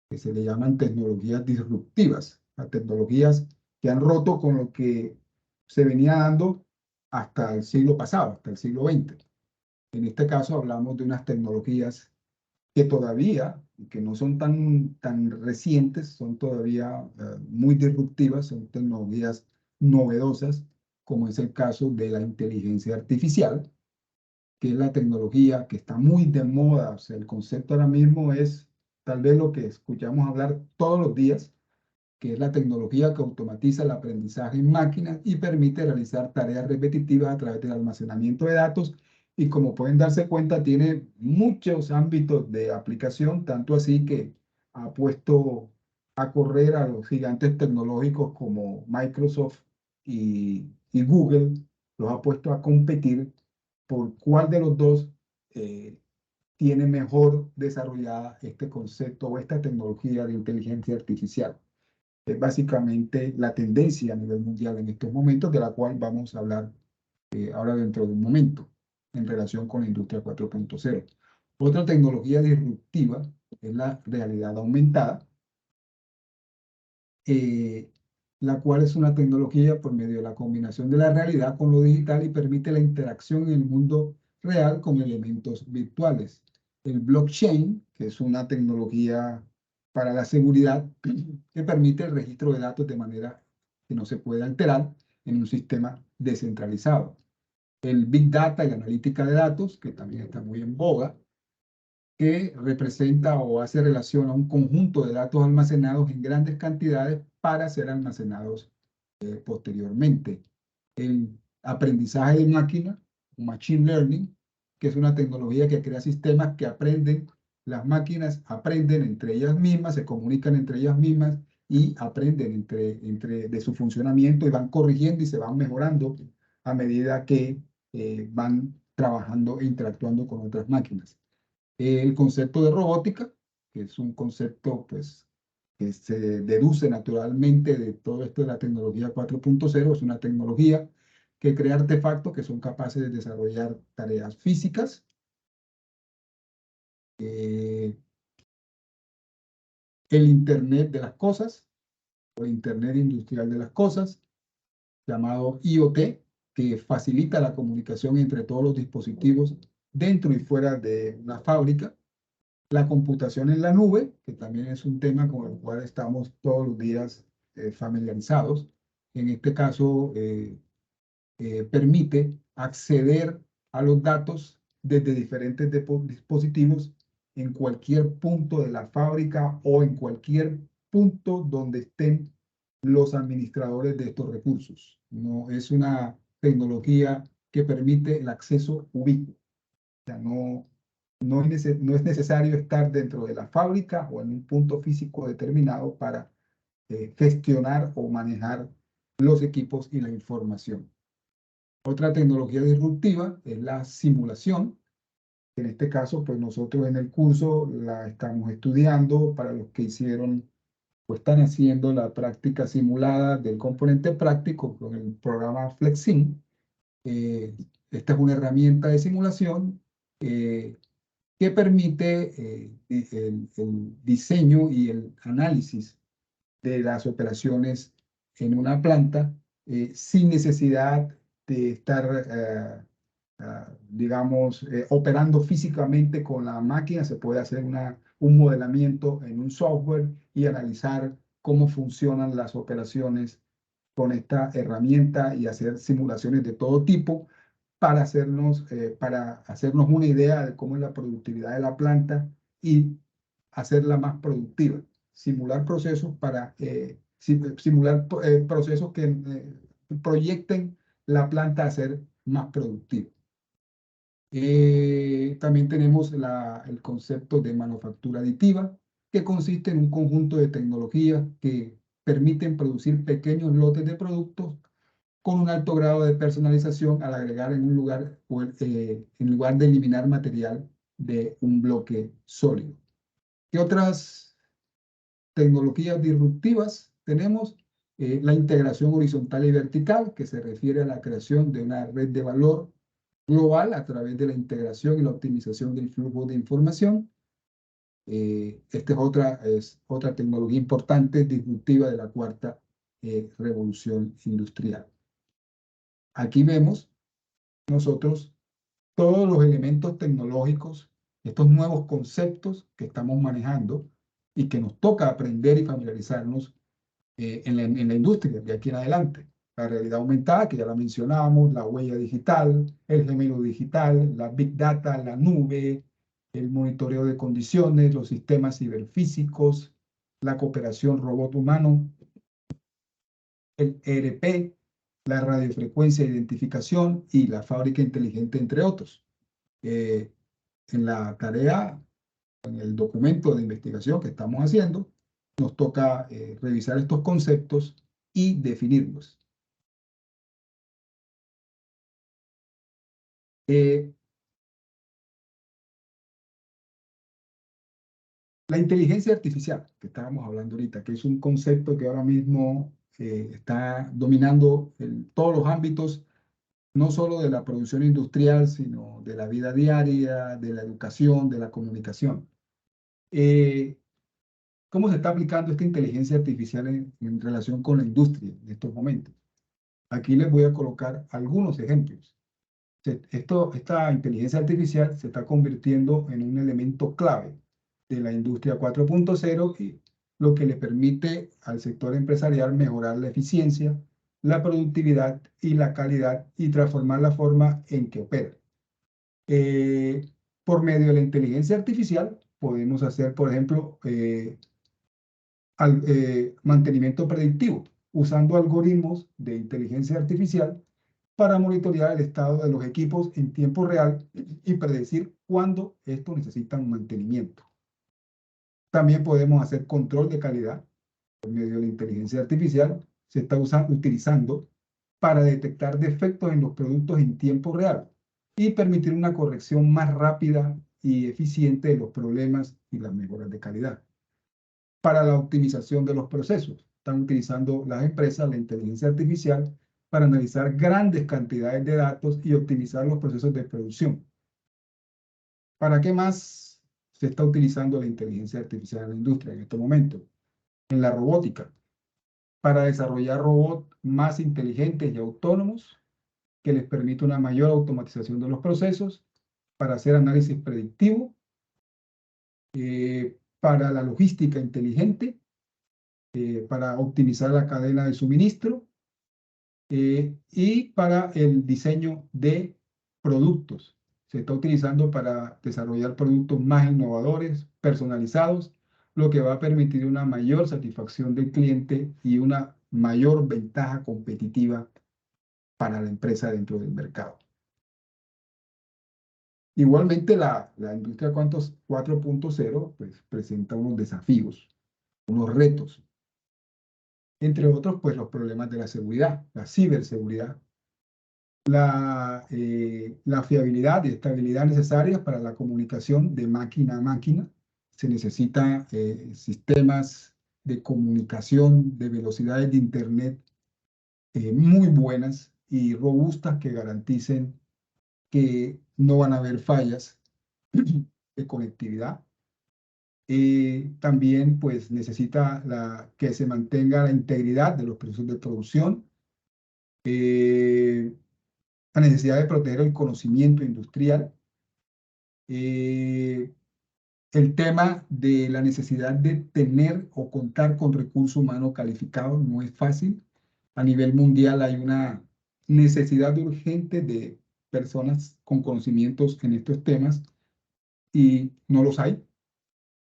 que se le llaman tecnologías disruptivas, las tecnologías que han roto con lo que se venía dando hasta el siglo pasado, hasta el siglo XX. En este caso hablamos de unas tecnologías que todavía, que no son tan recientes, son todavía muy disruptivas, son tecnologías novedosas, como es el caso de la inteligencia artificial, que es la tecnología que está muy de moda. O sea, el concepto ahora mismo es tal vez lo que escuchamos hablar todos los días, que es la tecnología que automatiza el aprendizaje en máquinas y permite realizar tareas repetitivas a través del almacenamiento de datos. Y como pueden darse cuenta, tiene muchos ámbitos de aplicación, tanto así que ha puesto a correr a los gigantes tecnológicos como Microsoft y Google, los ha puesto a competir por cuál de los dos tiene mejor desarrollada este concepto o esta tecnología de inteligencia artificial. Es básicamente la tendencia a nivel mundial en estos momentos, de la cual vamos a hablar ahora dentro de un momento, en relación con la industria 4.0. Otra tecnología disruptiva es la realidad aumentada, la cual es una tecnología por medio de la combinación de la realidad con lo digital y permite la interacción en el mundo real con elementos virtuales. El blockchain, que es una tecnología para la seguridad, que permite el registro de datos de manera que no se pueda alterar en un sistema descentralizado. El Big Data y la analítica de datos, que también está muy en boga, que representa o hace relación a un conjunto de datos almacenados en grandes cantidades para ser almacenados posteriormente. El aprendizaje de máquina, Machine Learning, que es una tecnología que crea sistemas que aprenden, las máquinas aprenden entre ellas mismas, se comunican entre ellas mismas y aprenden de su funcionamiento y van corrigiendo y se van mejorando a medida que van trabajando e interactuando con otras máquinas. El concepto de robótica, que es un concepto pues, que se deduce naturalmente de todo esto de la tecnología 4.0, es una tecnología que crea artefactos que son capaces de desarrollar tareas físicas. el Internet de las cosas, o Internet industrial de las cosas, llamado IoT, que facilita la comunicación entre todos los dispositivos dentro y fuera de una fábrica. La computación en la nube, que también es un tema con el cual estamos todos los días familiarizados. En este caso, permite acceder a los datos desde diferentes dispositivos en cualquier punto de la fábrica o en cualquier punto donde estén los administradores de estos recursos. No es una tecnología que permite el acceso ubicuo. O sea, no es necesario estar dentro de la fábrica o en un punto físico determinado para gestionar o manejar los equipos y la información. Otra tecnología disruptiva es la simulación. En este caso, pues nosotros en el curso la estamos estudiando para los que hicieron o están haciendo la práctica simulada del componente práctico con el programa FlexSim. Esta es una herramienta de simulación que permite el diseño y el análisis de las operaciones en una planta sin necesidad de estar, digamos, operando físicamente con la máquina. Se puede hacer un modelamiento en un software y analizar cómo funcionan las operaciones con esta herramienta y hacer simulaciones de todo tipo para hacernos una idea de cómo es la productividad de la planta y hacerla más productiva. Simular procesos procesos que proyecten la planta a ser más productiva. También tenemos el concepto de manufactura aditiva, que consiste en un conjunto de tecnologías que permiten producir pequeños lotes de productos con un alto grado de personalización al agregar en lugar de eliminar material de un bloque sólido. ¿Qué otras tecnologías disruptivas tenemos? La integración horizontal y vertical, que se refiere a la creación de una red de valor global a través de la integración y la optimización del flujo de información. Esta es otra tecnología importante, disruptiva de la cuarta revolución industrial. Aquí vemos nosotros todos los elementos tecnológicos, estos nuevos conceptos que estamos manejando y que nos toca aprender y familiarizarnos en la industria de aquí en adelante. La realidad aumentada, que ya la mencionábamos, la huella digital, el gemelo digital, la big data, la nube, el monitoreo de condiciones, los sistemas ciberfísicos, la cooperación robot-humano, el ERP, la radiofrecuencia de identificación y la fábrica inteligente, entre otros. En la tarea, en el documento de investigación que estamos haciendo, nos toca revisar estos conceptos y definirlos. La inteligencia artificial, que estábamos hablando ahorita, que es un concepto que ahora mismo está dominando todos los ámbitos, no solo de la producción industrial, sino de la vida diaria, de la educación, de la comunicación. ¿Cómo se está aplicando esta inteligencia artificial en relación con la industria en estos momentos? Aquí les voy a colocar algunos ejemplos. Esta inteligencia artificial se está convirtiendo en un elemento clave de la industria 4.0, y lo que le permite al sector empresarial mejorar la eficiencia, la productividad y la calidad y transformar la forma en que opera. Por medio de la inteligencia artificial podemos hacer, por ejemplo, mantenimiento predictivo, usando algoritmos de inteligencia artificial para monitorear el estado de los equipos en tiempo real y predecir cuándo estos necesitan mantenimiento. También podemos hacer control de calidad por medio de la inteligencia artificial. Se está utilizando para detectar defectos en los productos en tiempo real y permitir una corrección más rápida y eficiente de los problemas y las mejoras de calidad. Para la optimización de los procesos, están utilizando las empresas la inteligencia artificial para analizar grandes cantidades de datos y optimizar los procesos de producción. ¿Para qué más se está utilizando la inteligencia artificial en la industria en este momento? En la robótica, para desarrollar robots más inteligentes y autónomos que les permita una mayor automatización de los procesos, para hacer análisis predictivo, para la logística inteligente, para optimizar la cadena de suministro y para el diseño de productos. Se está utilizando para desarrollar productos más innovadores, personalizados, lo que va a permitir una mayor satisfacción del cliente y una mayor ventaja competitiva para la empresa dentro del mercado. Igualmente, la industria 4.0 pues, presenta unos desafíos, unos retos, entre otros, pues los problemas de la seguridad, la ciberseguridad, la fiabilidad y estabilidad necesarias para la comunicación de máquina a máquina. Se necesitan sistemas de comunicación de velocidades de Internet muy buenas y robustas que garanticen que no van a haber fallas de conectividad. También pues necesita que se mantenga la integridad de los procesos de producción, la necesidad de proteger el conocimiento industrial, eh, el tema de la necesidad de tener o contar con recursos humanos calificados no es fácil. A nivel mundial hay una necesidad urgente de personas con conocimientos en estos temas y no los hay.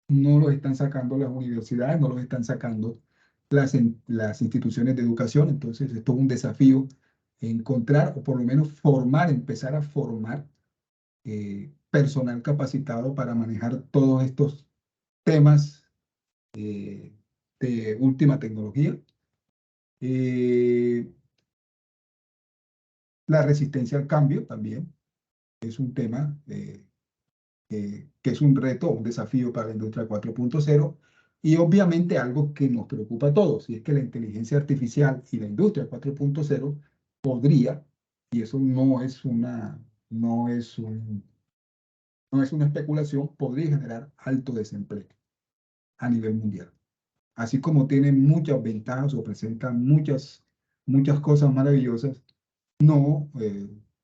No los están sacando las universidades, no los están sacando las instituciones de educación. Entonces, esto es un desafío encontrar o por lo menos formar, empezar a formar personal capacitado para manejar todos estos temas de última tecnología. Eh, la resistencia al cambio también es un tema que es un reto, un desafío para la industria 4.0 y obviamente algo que nos preocupa a todos, y es que la inteligencia artificial y la industria 4.0 podría, y eso no es una especulación, podría generar alto desempleo a nivel mundial. Así como tiene muchas ventajas o presenta muchas cosas maravillosas, no,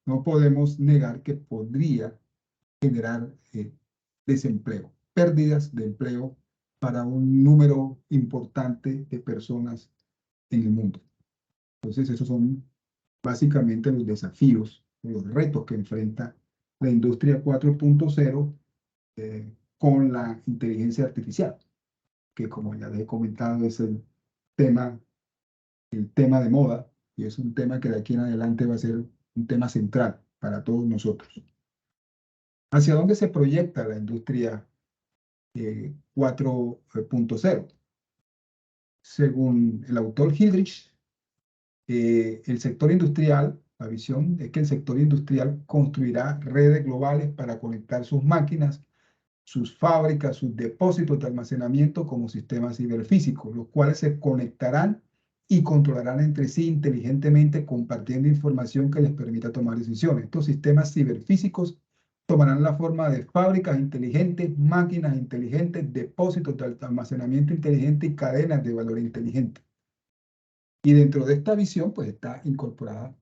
no podemos negar que podría generar desempleo, pérdidas de empleo para un número importante de personas en el mundo. Entonces, esos son básicamente los desafíos, los retos que enfrenta la industria 4.0 con la inteligencia artificial, que como ya les he comentado es tema, el tema de moda y es un tema que de aquí en adelante va a ser un tema central para todos nosotros. ¿Hacia dónde se proyecta la industria 4.0? Según el autor Hildrich, el sector industrial, la visión es que el sector industrial construirá redes globales para conectar sus máquinas, sus fábricas, sus depósitos de almacenamiento como sistemas ciberfísicos, los cuales se conectarán y controlarán entre sí inteligentemente, compartiendo información que les permita tomar decisiones. Estos sistemas ciberfísicos tomarán la forma de fábricas inteligentes, máquinas inteligentes, depósitos de almacenamiento inteligente y cadenas de valor inteligente. Y dentro de esta visión, pues está incorporada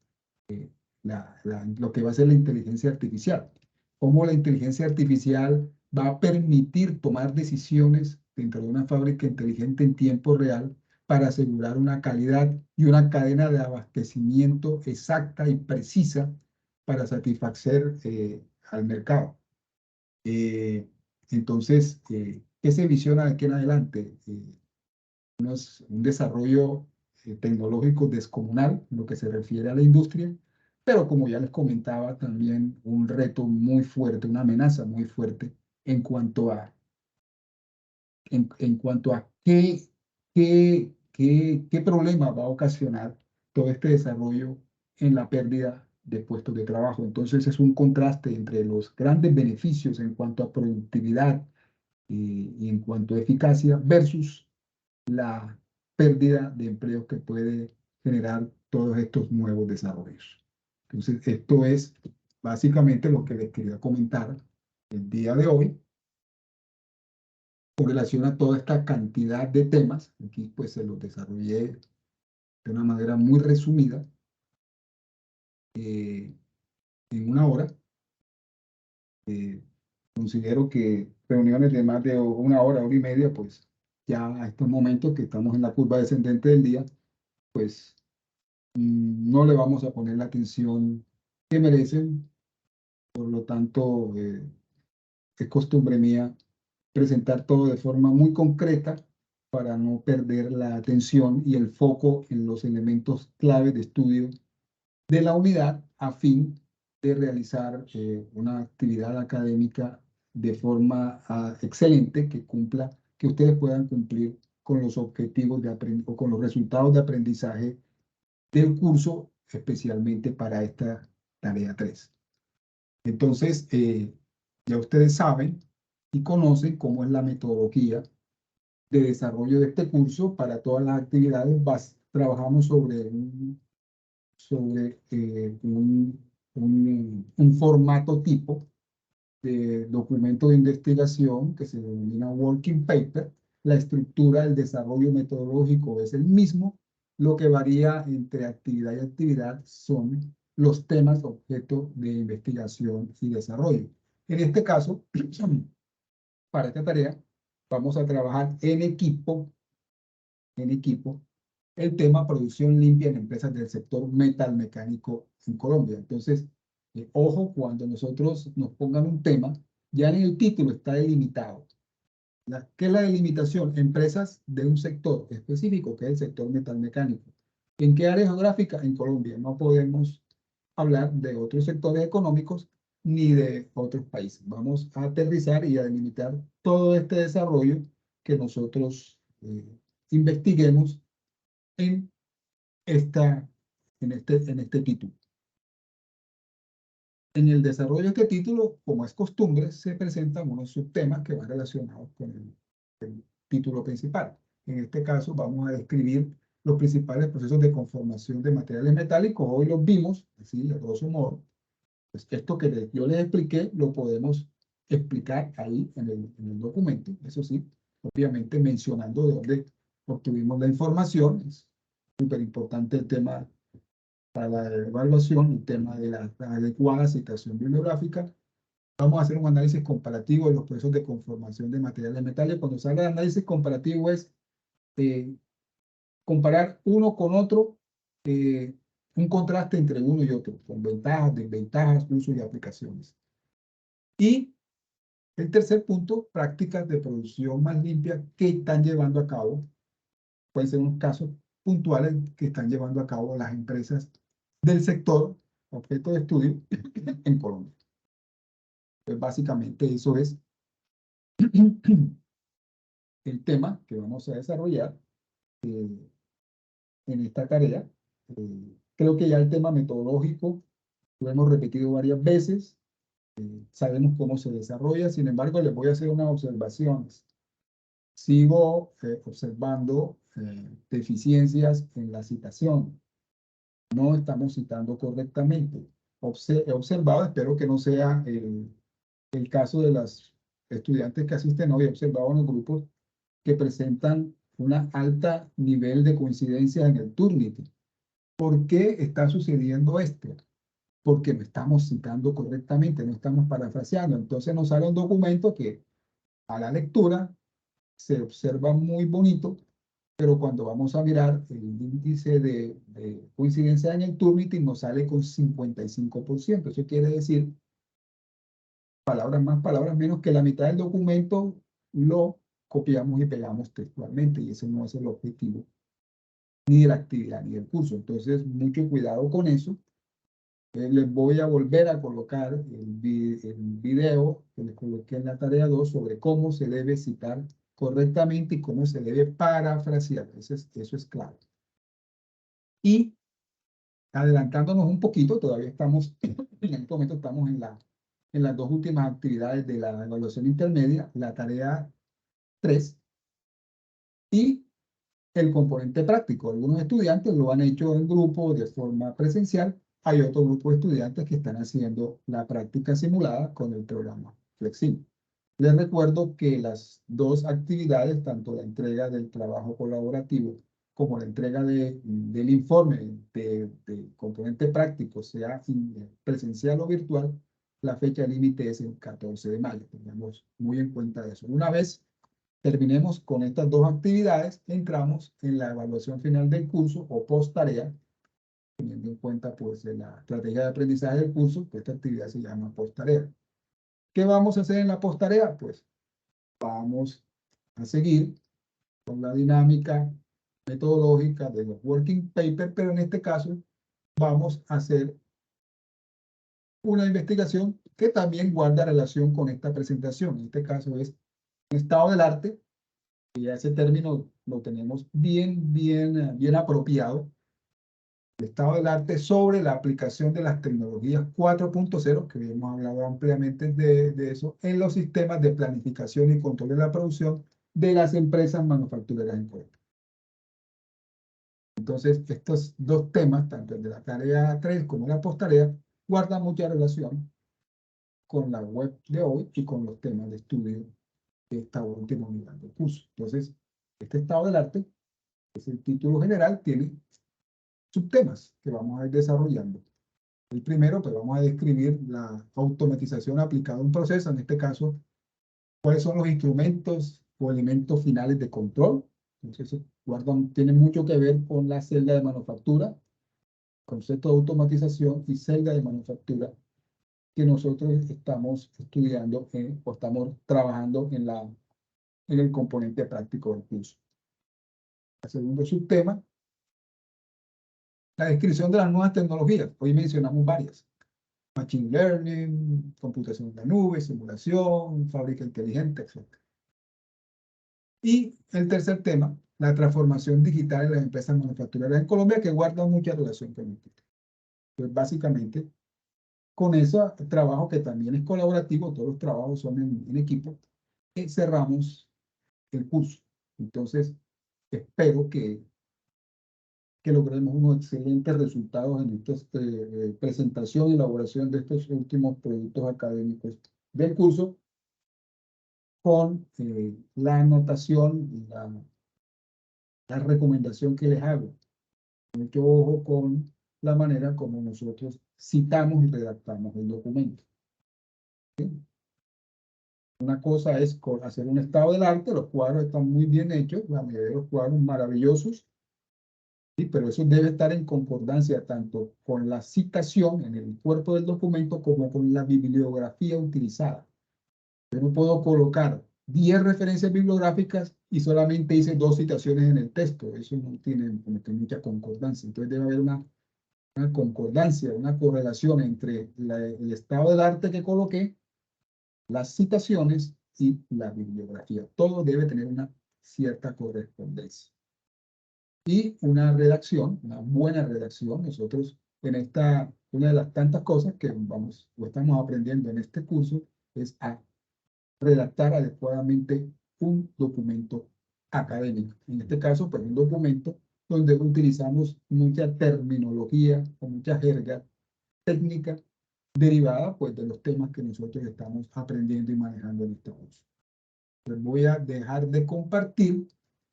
lo que va a ser la inteligencia artificial. Cómo la inteligencia artificial va a permitir tomar decisiones dentro de una fábrica inteligente en tiempo real para asegurar una calidad y una cadena de abastecimiento exacta y precisa para satisfacer al mercado. Entonces, ¿qué se visiona de aquí en adelante? Un desarrollo tecnológico descomunal en lo que se refiere a la industria, pero como ya les comentaba, también un reto muy fuerte, una amenaza muy fuerte en cuanto a, en cuanto a qué problema va a ocasionar todo este desarrollo en la pérdida de puestos de trabajo. Entonces es un contraste entre los grandes beneficios en cuanto a productividad y en cuanto a eficacia versus la pérdida de empleo que puede generar todos estos nuevos desarrollos. Entonces, esto es básicamente lo que les quería comentar el día de hoy. con relación a toda esta cantidad de temas. Aquí pues se los desarrollé de una manera muy resumida en una hora. Considero que reuniones de más de una hora y media, pues ya a estos momentos que estamos en la curva descendente del día, pues no le vamos a poner la atención que merecen. Por lo tanto, es costumbre mía presentar todo de forma muy concreta para no perder la atención y el foco en los elementos clave de estudio de la unidad a fin de realizar una actividad académica de forma excelente que cumpla, que ustedes puedan cumplir con los objetivos de o con los resultados de aprendizaje del curso, especialmente para esta tarea 3. Entonces, ya ustedes saben y conocen cómo es la metodología de desarrollo de este curso. Para todas las actividades trabajamos sobre un formato tipo de documento de investigación que se denomina working paper. La estructura del desarrollo metodológico es el mismo. Lo que varía entre actividad y actividad son los temas objeto de investigación y desarrollo. En este caso, para esta tarea, vamos a trabajar en equipo, el tema producción limpia en empresas del sector metalmecánico en Colombia. Entonces, ojo, cuando nosotros nos pongan un tema, ya en el título está delimitado. ¿Qué es la delimitación? Empresas de un sector específico, que es el sector metalmecánico. ¿En qué área geográfica? En Colombia. No podemos hablar de otros sectores económicos ni de otros países. Vamos a aterrizar y a delimitar todo este desarrollo que nosotros investiguemos en, en este título. En el desarrollo de este título, como es costumbre, se presentan unos subtemas que van relacionados con el título principal. En este caso, vamos a describir los principales procesos de conformación de materiales metálicos. Hoy los vimos, así, a grosso modo. Pues esto que yo les expliqué, lo podemos explicar ahí en el documento. Eso sí, obviamente mencionando de dónde obtuvimos la información. Es súper importante el tema para la evaluación, el tema de la adecuada citación bibliográfica. Vamos a hacer un análisis comparativo de los procesos de conformación de materiales metálicos. Cuando se habla de análisis comparativo es comparar uno con otro, un contraste entre uno y otro, con ventajas, desventajas, usos y aplicaciones. Y el tercer punto, prácticas de producción más limpia que están llevando a cabo, pueden ser unos casos puntuales que están llevando a cabo las empresas del sector objeto de estudio en Colombia. Pues básicamente eso es el tema que vamos a desarrollar en esta tarea. Creo que ya el tema metodológico lo hemos repetido varias veces. Sabemos cómo se desarrolla, sin embargo, les voy a hacer unas observaciones. Sigo observando deficiencias en la citación. No estamos citando correctamente. He observado, espero que no sea el caso de las estudiantes que asisten hoy, he observado en los grupos que presentan un alto nivel de coincidencia en el Turnitin. ¿Por qué está sucediendo esto? Porque no estamos citando correctamente, no estamos parafraseando. Entonces nos sale un documento que a la lectura se observa muy bonito, pero cuando vamos a mirar el índice de coincidencia en el Turnitin nos sale con 55%. Eso quiere decir, palabras más, palabras menos, que la mitad del documento lo copiamos y pegamos textualmente, y ese no es el objetivo ni de la actividad ni del curso. Entonces, mucho cuidado con eso. Les voy a volver a colocar el video que les coloqué en la tarea 2 sobre cómo se debe citar correctamente y cómo se debe parafrasear. Eso es clave. Y adelantándonos un poquito, todavía estamos, en este momento estamos en las dos últimas actividades de la evaluación intermedia, la tarea 3 y el componente práctico. Algunos estudiantes lo han hecho en grupo de forma presencial. Hay otro grupo de estudiantes que están haciendo la práctica simulada con el programa Flexible. Les recuerdo que las dos actividades, tanto la entrega del trabajo colaborativo como la entrega del informe de componente práctico, sea presencial o virtual, la fecha límite es el 14 de mayo. Tengamos muy en cuenta eso. Una vez terminemos con estas dos actividades, entramos en la evaluación final del curso o post tarea, teniendo en cuenta pues la estrategia de aprendizaje del curso, que esta actividad se llama post tarea. ¿Qué vamos a hacer en la post tarea? Pues vamos a seguir con la dinámica metodológica de los working papers, pero en este caso vamos a hacer una investigación que también guarda relación con esta presentación. En este caso es un estado del arte, y ya ese término lo tenemos bien apropiado. El estado del arte sobre la aplicación de las tecnologías 4.0, que hemos hablado ampliamente de eso, en los sistemas de planificación y control de la producción de las empresas manufactureras en Colombia. Entonces, estos dos temas, tanto el de la tarea 3 como la posttarea, guardan mucha relación con la web de hoy y con los temas de estudio de esta última unidad del curso. Entonces, este estado del arte, que es el título general, tiene subtemas que vamos a ir desarrollando. El primero, pues vamos a describir la automatización aplicada a un proceso, en este caso, cuáles son los instrumentos o elementos finales de control. Entonces, tiene mucho que ver con la celda de manufactura, concepto de automatización y celda de manufactura que nosotros estamos estudiando o estamos trabajando en el componente práctico del curso. El segundo subtema, la descripción de las nuevas tecnologías. Hoy mencionamos varias. Machine Learning, computación en la nube, simulación, fábrica inteligente, etc. Y el tercer tema, la transformación digital en las empresas manufactureras en Colombia, que guarda mucha relación con el título. Pues básicamente, con ese trabajo que también es colaborativo, todos los trabajos son en equipo, cerramos el curso. Entonces, espero que logremos unos excelentes resultados en esta presentación y elaboración de estos últimos productos académicos del curso, con la anotación y la recomendación que les hago. Mucho ojo con la manera como nosotros citamos y redactamos el documento. ¿Sí? Una cosa es hacer un estado del arte, los cuadros están muy bien hechos, la mayoría de los cuadros maravillosos, ¿sí? Pero eso debe estar en concordancia tanto con la citación en el cuerpo del documento como con la bibliografía utilizada. Yo no puedo colocar 10 referencias bibliográficas y solamente hice 2 citaciones en el texto. Eso no tiene como que mucha concordancia. Entonces debe haber una concordancia, una correlación entre el estado del arte que coloqué, las citaciones y la bibliografía. Todo debe tener una cierta correspondencia. Y una redacción, una buena redacción. Nosotros una de las tantas cosas que estamos aprendiendo en este curso es a redactar adecuadamente un documento académico. En este caso, pues un documento donde utilizamos mucha terminología o mucha jerga técnica derivada pues de los temas que nosotros estamos aprendiendo y manejando en este curso. Pues voy a dejar de compartir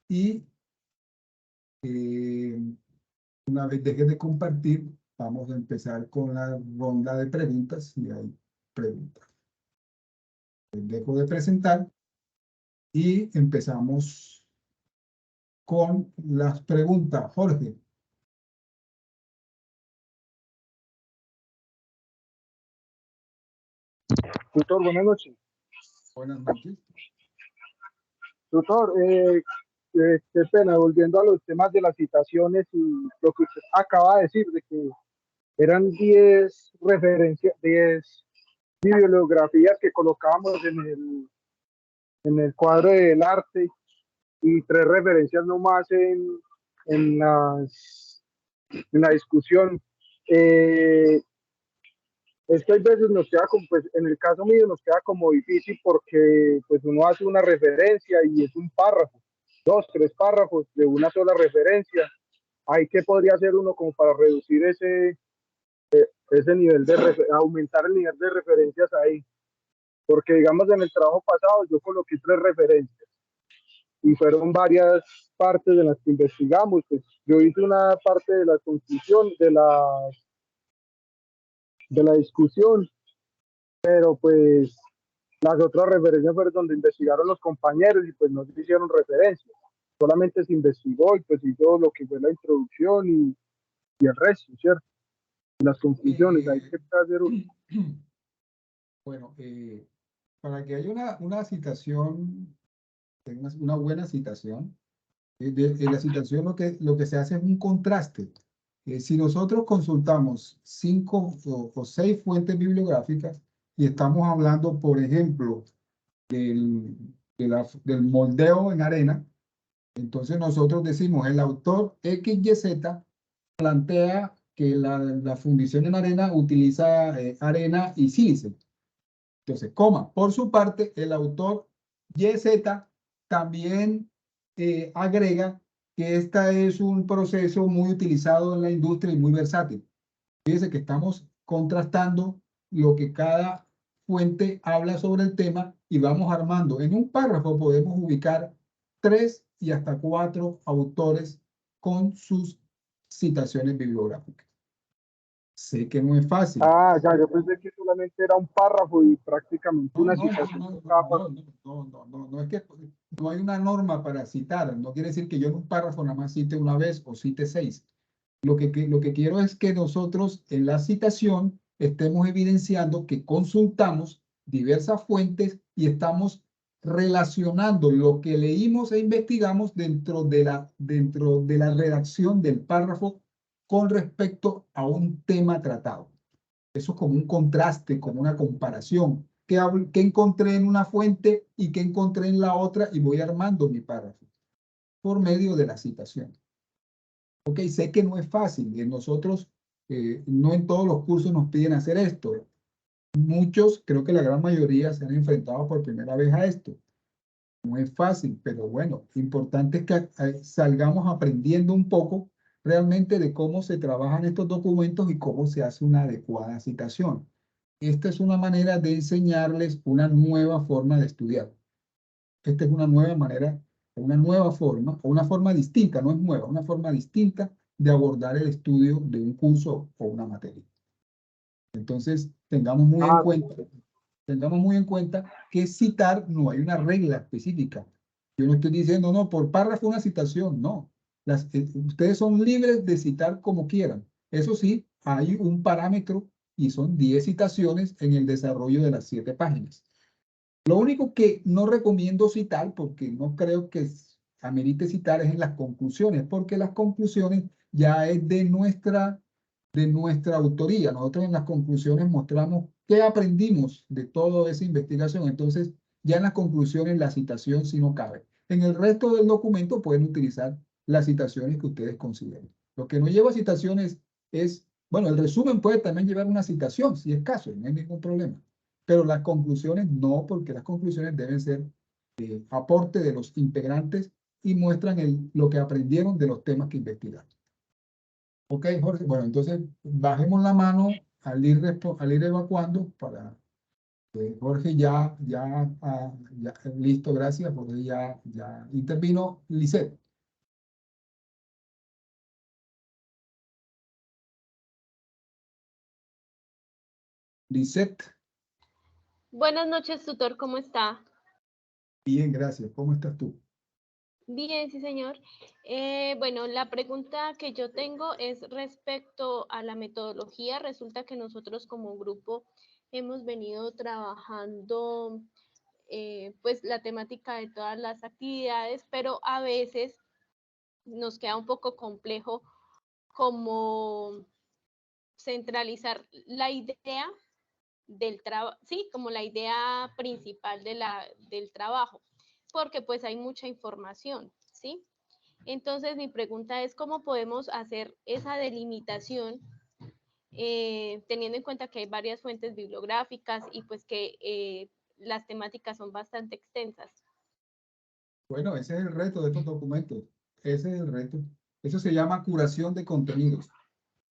y una vez deje de compartir, vamos a empezar con la ronda de preguntas si hay preguntas. Dejo de presentar y empezamos con las preguntas. Jorge. Tutor, buenas noches. Buenas noches. Tutor, qué pena, volviendo a los temas de las citaciones y lo que usted acaba de decir, de que eran 10 referencias, 10 bibliografías que colocábamos en el cuadro del arte y 3 referencias nomás en, en la discusión. Es que hay veces nos queda como, pues en el caso mío nos queda como difícil porque pues uno hace una referencia y es un párrafo, 2, 3 párrafos de una sola referencia. Ahí qué podría hacer uno como para reducir ese nivel aumentar el nivel de referencias ahí. porque digamos en el trabajo pasado yo coloqué 3 referencias y fueron varias partes de las que investigamos. Pues yo hice una parte de la conclusión de la discusión, pero pues las otras referencias fueron donde investigaron los compañeros y pues no se hicieron referencias. Solamente se investigó y pues hizo lo que fue la introducción y el resto, ¿cierto? Las conclusiones, hay que hacer Bueno, para que haya una citación, una buena citación, en la citación lo que se hace es un contraste. Si nosotros consultamos 5 o 6 fuentes bibliográficas y estamos hablando, por ejemplo, del moldeo en arena, entonces nosotros decimos, el autor XYZ plantea que la fundición en arena utiliza arena y sílice. Entonces, por su parte, el autor YZ también agrega que este es un proceso muy utilizado en la industria y muy versátil. Fíjense que estamos contrastando lo que cada fuente habla sobre el tema y vamos armando. En un párrafo podemos ubicar 3 y hasta 4 autores con sus citaciones bibliográficas. Sé que no es fácil. Ah, ya, yo pensé que solamente era un párrafo y prácticamente No, una no, no, citación no, por no, cada párrafo. no, no, no, no, no es que no hay una norma para citar. No quiere decir que yo en un párrafo nada más cite una vez o cite 6. Lo que quiero es que nosotros en la citación estemos evidenciando que consultamos diversas fuentes y estamos relacionando lo que leímos e investigamos dentro de la redacción del párrafo con respecto a un tema tratado. Eso es como un contraste, como una comparación. ¿Qué encontré en una fuente y qué encontré en la otra? Y voy armando mi párrafo por medio de la citación. Ok, sé que no es fácil. Nosotros, no en todos los cursos nos piden hacer esto. Muchos, creo que la gran mayoría, se han enfrentado por primera vez a esto. No es fácil, pero bueno, lo importante es que salgamos aprendiendo un poco realmente de cómo se trabajan estos documentos y cómo se hace una adecuada citación. Esta es una manera de enseñarles una nueva forma de estudiar. Esta es una nueva manera, una nueva forma, o una forma distinta, no es nueva, una forma distinta de abordar el estudio de un curso o una materia. Entonces, Ah, tengamos muy en cuenta que citar no hay una regla específica. Yo no estoy diciendo, no, por párrafo una citación, no. Ustedes son libres de citar como quieran. Eso sí, hay un parámetro y son 10 citaciones en el desarrollo de las 7 páginas. Lo único que no recomiendo citar, porque no creo que amerite citar, es en las conclusiones, porque las conclusiones ya es de nuestra autoría. Nosotros en las conclusiones mostramos qué aprendimos de toda esa investigación. Entonces, ya en las conclusiones la citación sí no cabe. En el resto del documento pueden utilizar las citaciones que ustedes consideren. Lo que no lleva citaciones es, bueno, el resumen puede también llevar una citación, si es caso, no hay ningún problema. Pero las conclusiones no, porque las conclusiones deben ser aporte de los integrantes y muestran lo que aprendieron de los temas que investigaron. Ok, Jorge. Bueno, entonces bajemos la mano al ir evacuando para Jorge ya, listo, gracias. Jorge ya intervino. Lisette. Lisette, Buenas noches, tutor, ¿cómo está? bien, gracias. ¿Cómo estás tú? Bien, sí, señor. Bueno, la pregunta que yo tengo es respecto a la metodología. Resulta que nosotros como grupo hemos venido trabajando pues la temática de todas las actividades, pero a veces nos queda un poco complejo como centralizar la idea del trabajo, sí, como la idea principal del trabajo, porque pues hay mucha información, ¿sí? Entonces mi pregunta es cómo podemos hacer esa delimitación teniendo en cuenta que hay varias fuentes bibliográficas y pues que las temáticas son bastante extensas. Bueno, ese es el reto de estos documentos. Ese es el reto. Eso se llama curación de contenidos.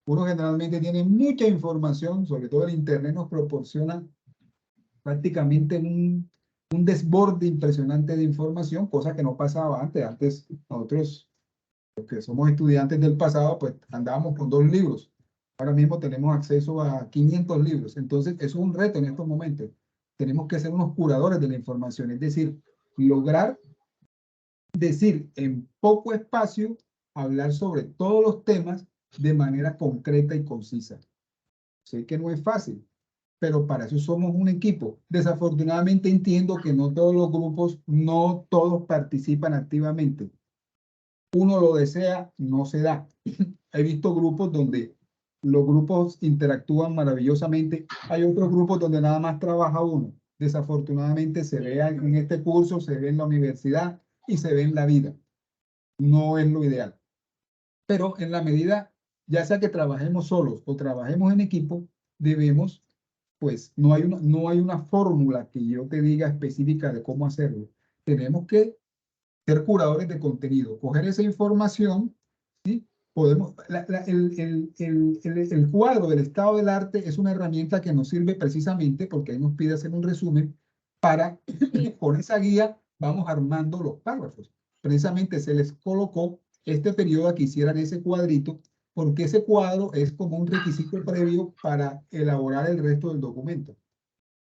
Uno generalmente tiene mucha información, sobre todo el Internet nos proporciona prácticamente un desborde impresionante de información, cosa que no pasaba antes. Antes nosotros, los que somos estudiantes del pasado, pues andábamos con 2 libros. Ahora mismo tenemos acceso a 500 libros. Entonces, eso es un reto en estos momentos. Tenemos que ser unos curadores de la información, es decir, lograr decir en poco espacio, hablar sobre todos los temas de manera concreta y concisa. Sé que no es fácil, pero para eso somos un equipo. Desafortunadamente entiendo que no todos los grupos, no todos participan activamente. Uno lo desea, no se da. He visto grupos donde los grupos interactúan maravillosamente. Hay otros grupos donde nada más trabaja uno. Desafortunadamente se ve en este curso, se ve en la universidad y se ve en la vida. No es lo ideal. Pero en la medida, ya sea que trabajemos solos o trabajemos en equipo, debemos, pues no hay una fórmula que yo te diga específica de cómo hacerlo. Tenemos que ser curadores de contenido, coger esa información, ¿sí? Podemos, el cuadro del estado del arte es una herramienta que nos sirve precisamente porque ahí nos pide hacer un resumen para, con esa guía, vamos armando los párrafos. Precisamente se les colocó este periodo a que hicieran ese cuadrito, porque ese cuadro es como un requisito previo para elaborar el resto del documento.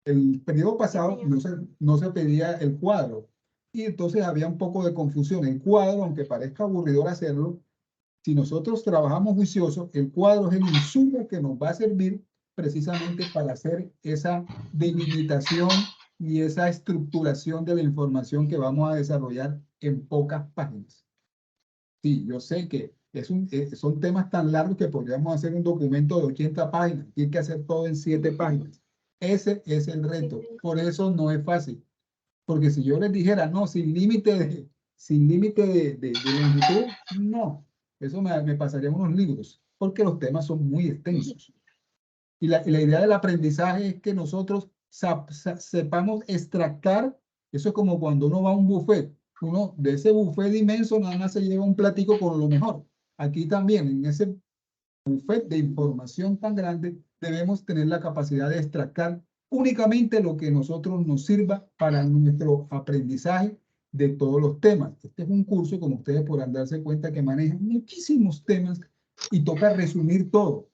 El periodo pasado no se pedía el cuadro y entonces había un poco de confusión. El cuadro, aunque parezca aburridor hacerlo, si nosotros trabajamos juicioso, el cuadro es el insumo que nos va a servir precisamente para hacer esa delimitación y esa estructuración de la información que vamos a desarrollar en pocas páginas. Sí, yo sé que son temas tan largos que podríamos hacer un documento de 80 páginas. Hay que hacer todo en 7 páginas. Ese es el reto. Por eso no es fácil. Porque si yo les dijera, no, sin límite de longitud, no. Eso me pasaría unos libros, porque los temas son muy extensos. Y la idea del aprendizaje es que nosotros sepamos extractar. Eso es como cuando uno va a un buffet. Uno de ese buffet inmenso nada más se lleva un platico con lo mejor. Aquí también, en ese buffet de información tan grande, debemos tener la capacidad de extractar únicamente lo que nosotros nos sirva para nuestro aprendizaje de todos los temas. Este es un curso, como ustedes podrán darse cuenta, que maneja muchísimos temas y toca resumir todo.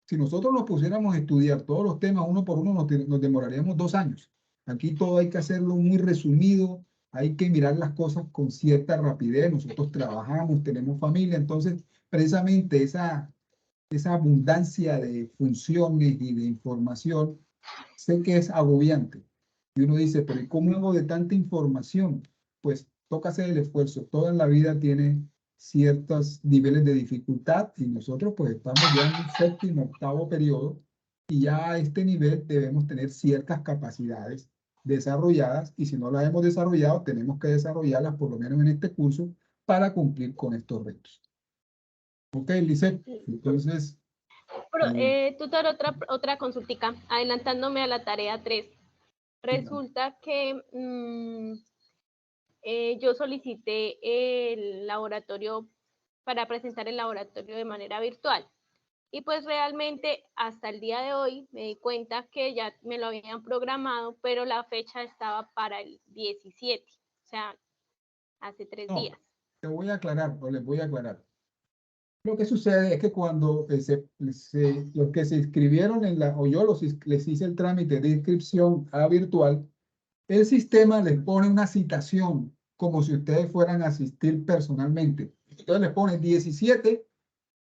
Si nosotros nos pusiéramos a estudiar todos los temas uno por uno, nos demoraríamos 2 años. Aquí todo hay que hacerlo muy resumido, hay que mirar las cosas con cierta rapidez. Nosotros trabajamos, tenemos familia, entonces precisamente esa abundancia de funciones y de información, sé que es agobiante. Y uno dice, pero ¿y cómo hago de tanta información? Pues toca hacer el esfuerzo. Toda en la vida tiene ciertos niveles de dificultad y nosotros pues estamos ya en un séptimo, octavo periodo y ya a este nivel debemos tener ciertas capacidades desarrolladas y si no las hemos desarrollado, tenemos que desarrollarlas por lo menos en este curso para cumplir con estos retos. Ok, Lisette, entonces... Tutor, otra consultica, adelantándome a la tarea 3. Resulta que yo solicité el laboratorio para presentar el laboratorio de manera virtual. Y pues realmente hasta el día de hoy me di cuenta que ya me lo habían programado, pero la fecha estaba para el 17, o sea, hace 3 días. Te voy a aclarar, o les voy a aclarar. Lo que sucede es que cuando los que se inscribieron o yo les hice el trámite de inscripción a virtual, el sistema les pone una citación como si ustedes fueran a asistir personalmente. Entonces les pone 17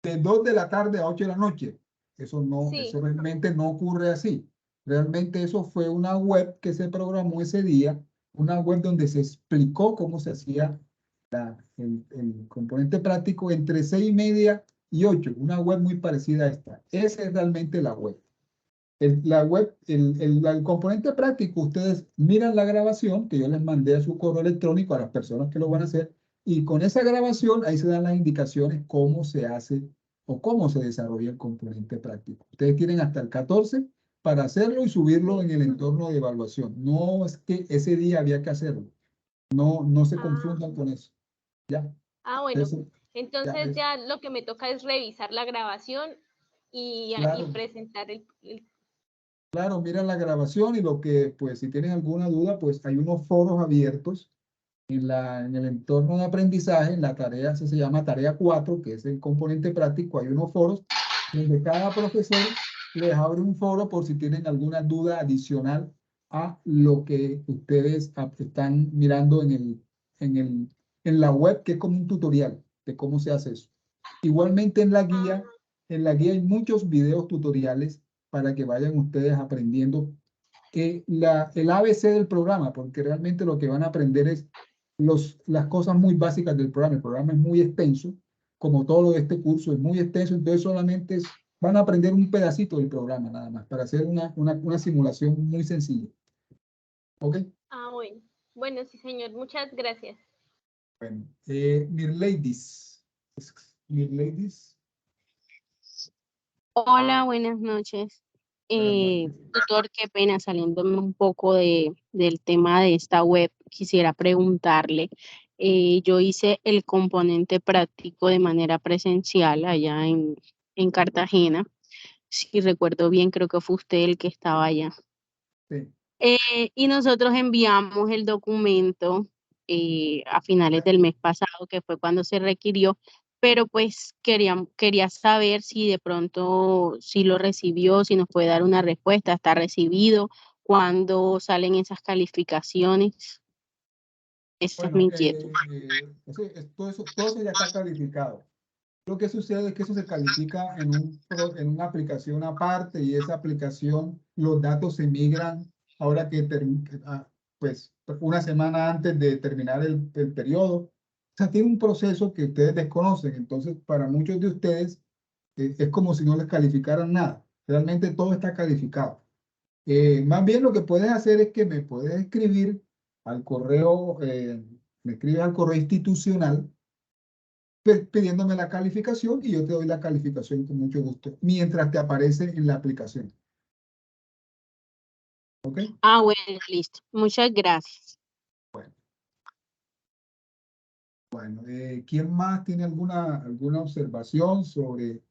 de 2 de la tarde a 8 de la noche. Eso no, Sí. Eso realmente no ocurre así. Realmente eso fue una web que se programó ese día, una web donde se explicó cómo se hacía el componente práctico entre 6:30 y 8, una web muy parecida a esta. Esa es realmente la web. El componente práctico, ustedes miran la grabación que yo les mandé a su correo electrónico a las personas que lo van a hacer y con esa grabación ahí se dan las indicaciones cómo se hace o cómo se desarrolla el componente práctico. Ustedes tienen hasta el 14 para hacerlo y subirlo en el entorno de evaluación. No es que ese día había que hacerlo. No se confundan con eso. ¿Ya? Bueno. Entonces ya lo que me toca es revisar la grabación y claro, presentar el Claro, mira la grabación y lo que, pues, si tienes alguna duda, pues hay unos foros abiertos en el entorno de aprendizaje, en la tarea, se llama tarea 4, que es el componente práctico, hay unos foros donde cada profesor les abre un foro por si tienen alguna duda adicional a lo que ustedes están mirando en la web, que es como un tutorial de cómo se hace eso. Igualmente en la guía hay muchos videos tutoriales para que vayan ustedes aprendiendo el ABC del programa, porque realmente lo que van a aprender es las cosas muy básicas del programa. El programa es muy extenso, como todo lo de este curso es muy extenso, entonces solamente van a aprender un pedacito del programa nada más, para hacer una simulación muy sencilla. ¿Ok? Ah, bueno. Bueno, sí, señor. Muchas gracias. Bueno, Mirladies. Mirladies. Hola, buenas noches. Buenas noches. Tutor, qué pena, saliéndome un poco del tema de esta web, quisiera preguntarle, yo hice el componente práctico de manera presencial allá en Cartagena. Si recuerdo bien, creo que fue usted el que estaba allá. Sí. Y nosotros enviamos el documento a finales del mes pasado, que fue cuando se requirió, pero pues quería saber si de pronto, si lo recibió, si nos puede dar una respuesta, está recibido, cuándo salen esas calificaciones. Esa es mi Bueno, inquietud. todo eso ya está calificado. Lo que sucede es que eso se califica en una aplicación aparte y esa aplicación, los datos se migran ahora pues una semana antes de terminar el periodo. O sea, tiene un proceso que ustedes desconocen. Entonces, para muchos de ustedes es como si no les calificaran nada. Realmente todo está calificado. Más bien lo que puedes hacer es que me puedes escribir al correo, me escribes al correo institucional pidiéndome la calificación y yo te doy la calificación con mucho gusto, mientras te aparece en la aplicación. ¿Ok? Ah, bueno, listo. Muchas gracias. Bueno, ¿quién más tiene alguna observación sobre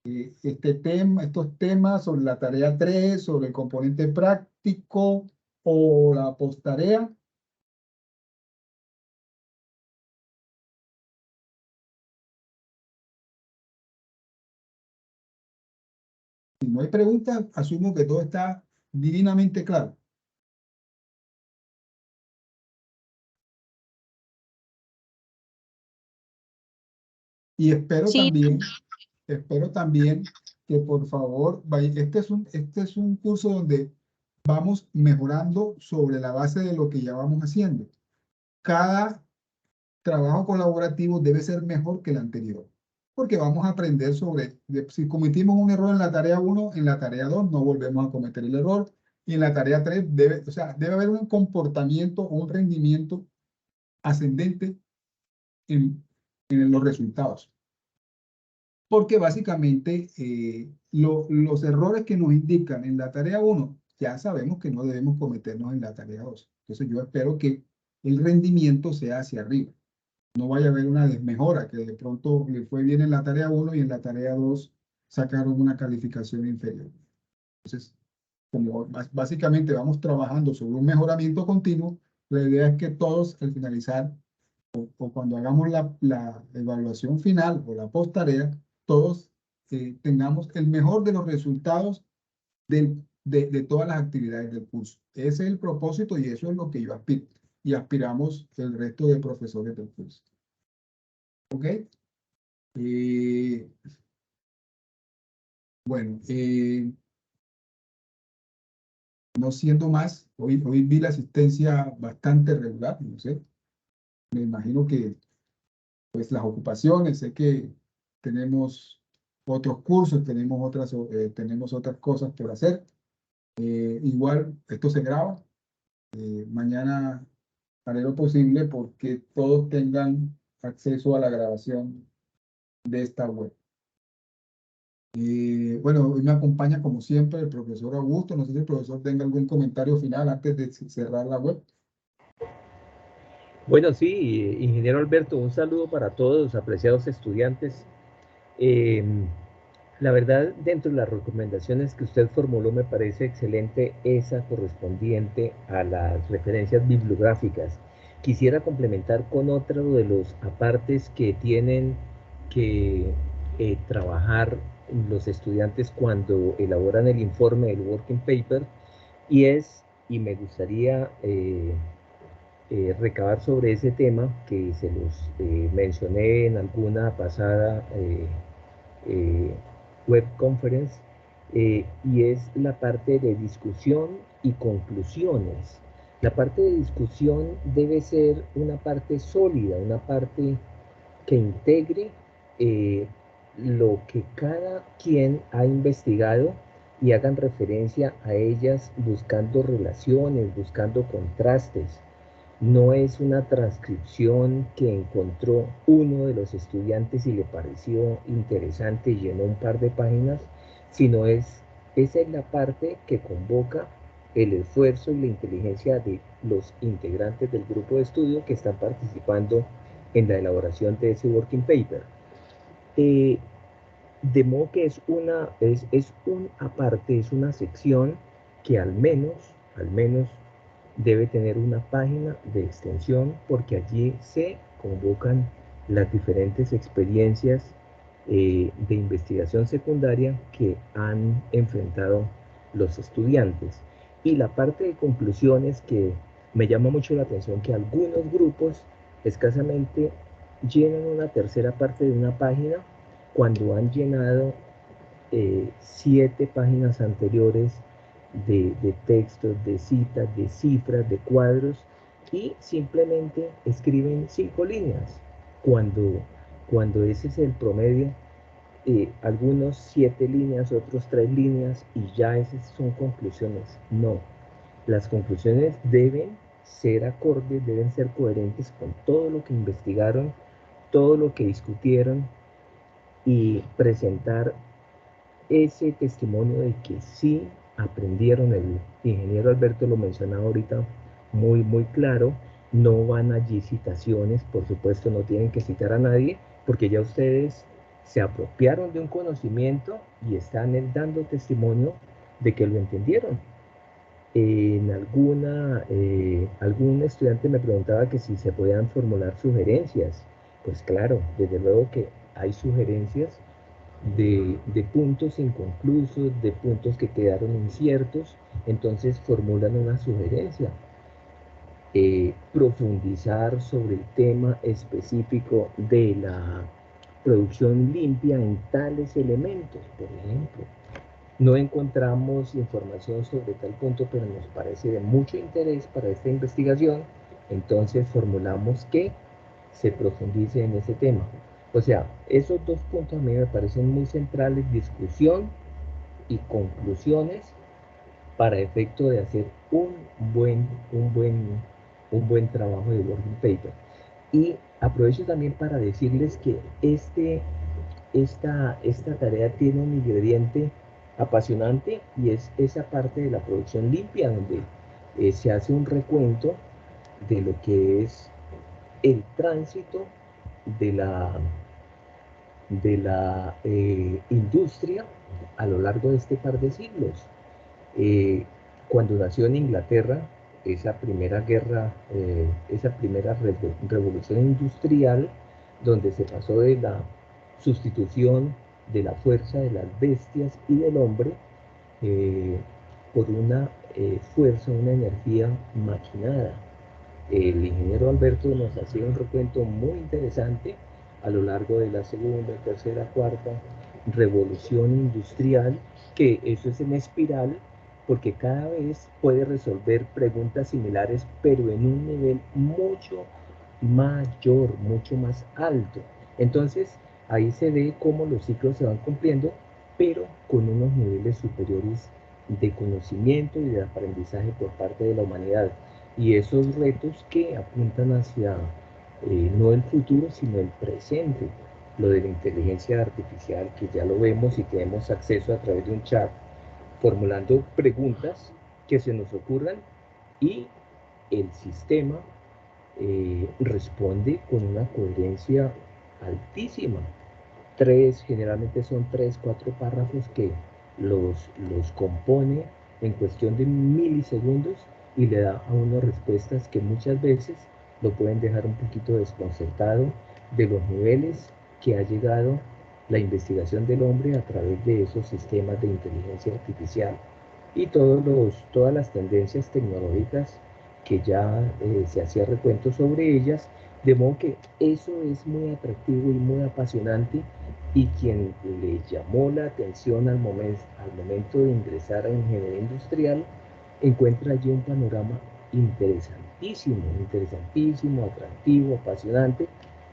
este tema, estos temas, sobre la tarea 3, sobre el componente práctico o la postarea? Si no hay preguntas, asumo que todo está divinamente claro. Y Sí, espero también que por favor, este es un curso donde vamos mejorando sobre la base de lo que ya vamos haciendo. Cada trabajo colaborativo debe ser mejor que el anterior, porque vamos a aprender si cometimos un error en la tarea 1, en la tarea 2 no volvemos a cometer el error, y en la tarea 3 debe haber un comportamiento o un rendimiento ascendente en los resultados. Porque básicamente los errores que nos indican en la tarea 1, ya sabemos que no debemos cometernos en la tarea 2. Entonces yo espero que el rendimiento sea hacia arriba. No vaya a haber una desmejora, que de pronto le fue bien en la tarea 1 y en la tarea 2 sacaron una calificación inferior. Entonces, como básicamente vamos trabajando sobre un mejoramiento continuo, la idea es que todos al finalizar o cuando hagamos la evaluación final o la post tarea, todos tengamos el mejor de los resultados de todas las actividades del curso. Ese es el propósito y eso es lo que yo aspiro. Y aspiramos el resto de profesores del curso. ¿Ok? Bueno, no siendo más, hoy vi la asistencia bastante regular, no sé. Me imagino que pues las ocupaciones, sé que tenemos otros cursos, tenemos otras cosas por hacer. Igual, esto se graba. Mañana haré lo posible porque todos tengan acceso a la grabación de esta web. Bueno, hoy me acompaña como siempre el profesor Augusto. No sé si el profesor tenga algún comentario final antes de cerrar la web. Bueno, sí, ingeniero Alberto, un saludo para todos los apreciados estudiantes. La verdad, dentro de las recomendaciones que usted formuló, me parece excelente esa correspondiente a las referencias bibliográficas. Quisiera complementar con otro de los apartes que tienen que trabajar los estudiantes cuando elaboran el informe del working paper, y me gustaría recabar sobre ese tema que se los mencioné en alguna pasada eh, web conference, y es la parte de discusión y conclusiones. La parte de discusión debe ser una parte sólida, una parte que integre lo que cada quien ha investigado y hagan referencia a ellas buscando relaciones, buscando contrastes. No es una transcripción que encontró uno de los estudiantes y le pareció interesante y llenó un par de páginas, sino esa es la parte que convoca el esfuerzo y la inteligencia de los integrantes del grupo de estudio que están participando en la elaboración de ese working paper. De modo que es un aparte, es una sección que al menos debe tener una página de extensión, porque allí se convocan las diferentes experiencias de investigación secundaria que han enfrentado los estudiantes. Y la parte de conclusiones, que me llama mucho la atención que algunos grupos escasamente llenan una tercera parte de una página cuando han llenado 7 páginas anteriores de textos, de citas, de cifras, de cuadros, y simplemente escriben 5 líneas, cuando ese es el promedio. Algunos 7 líneas, otros 3 líneas, y ya esas son conclusiones. No, las conclusiones deben ser acordes, deben ser coherentes con todo lo que investigaron, todo lo que discutieron, y presentar ese testimonio de que sí aprendieron. El ingeniero Alberto lo mencionaba ahorita muy claro. No van allí citaciones, por supuesto no tienen que citar a nadie, porque ya ustedes se apropiaron de un conocimiento y están dando testimonio de que lo entendieron. Algún estudiante me preguntaba que si se podían formular sugerencias. Pues claro, desde luego que hay sugerencias de puntos inconclusos, de puntos que quedaron inciertos. Entonces formulan una sugerencia. Profundizar sobre el tema específico de la producción limpia en tales elementos, por ejemplo. No encontramos información sobre tal punto, pero nos parece de mucho interés para esta investigación, entonces formulamos que se profundice en ese tema. O sea, esos 2 puntos a mí me parecen muy centrales: discusión y conclusiones, para efecto de hacer un buen trabajo de working paper. Y aprovecho también para decirles que esta tarea tiene un ingrediente apasionante, y es esa parte de la producción limpia, donde se hace un recuento de lo que es el tránsito de la industria a lo largo de este par de siglos. Cuando nació en Inglaterra esa primera revolución industrial, donde se pasó de la sustitución de la fuerza de las bestias y del hombre por una fuerza, una energía maquinada. El ingeniero Alberto nos hacía un recuento muy interesante a lo largo de la segunda, tercera, cuarta revolución industrial, que eso es en espiral, porque cada vez puede resolver preguntas similares, pero en un nivel mucho mayor, mucho más alto. Entonces, ahí se ve cómo los ciclos se van cumpliendo, pero con unos niveles superiores de conocimiento y de aprendizaje por parte de la humanidad. Y esos retos que apuntan hacia no el futuro, sino el presente. Lo de la inteligencia artificial, que ya lo vemos y tenemos acceso a través de un chat, formulando preguntas que se nos ocurran, y el sistema responde con una coherencia altísima. generalmente son 3, 4 párrafos que los compone en cuestión de milisegundos y le da a uno respuestas que muchas veces lo pueden dejar un poquito desconcertado de los niveles que ha llegado la investigación del hombre a través de esos sistemas de inteligencia artificial y todas las tendencias tecnológicas que ya se hacía recuento sobre ellas, de modo que eso es muy atractivo y muy apasionante, y quien le llamó la atención al momento de ingresar a ingeniería industrial encuentra allí un panorama interesantísimo, atractivo, apasionante,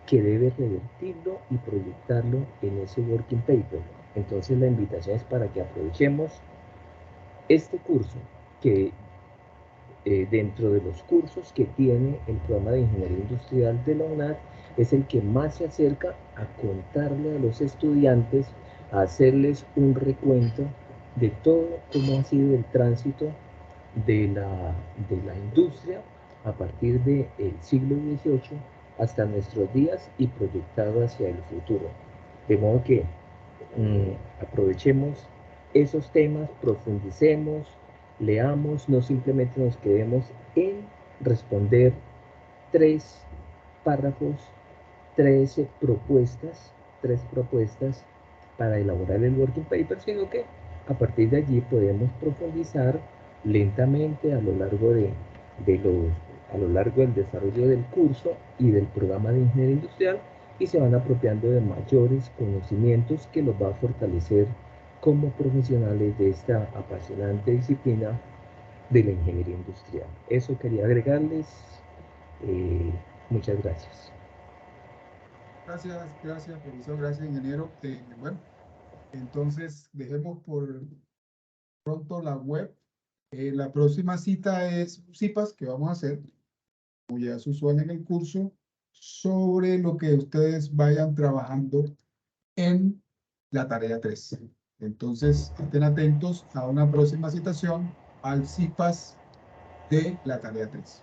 que debe revertirlo y proyectarlo en ese working paper. Entonces la invitación es para que aprovechemos este curso, que dentro de los cursos que tiene el programa de Ingeniería Industrial de la UNAD, es el que más se acerca a contarle a los estudiantes, a hacerles un recuento de todo cómo ha sido el tránsito de la industria a partir del siglo XVIII hasta nuestros días y proyectado hacia el futuro. De modo que aprovechemos esos temas, profundicemos, leamos, no simplemente nos quedemos en responder 3 párrafos, 3 propuestas para elaborar el working paper, sino que a partir de allí podemos profundizar lentamente a lo largo del desarrollo del curso y del programa de ingeniería industrial, y se van apropiando de mayores conocimientos que los va a fortalecer como profesionales de esta apasionante disciplina de la ingeniería industrial. Eso quería agregarles. Muchas gracias. Gracias, profesor, gracias, ingeniero. Bueno, entonces dejemos por pronto la web. La próxima cita es CIPAS, que vamos a hacer, como ya se suena en el curso, sobre lo que ustedes vayan trabajando en la tarea 3. Entonces, estén atentos a una próxima citación al CIPAS de la tarea 3.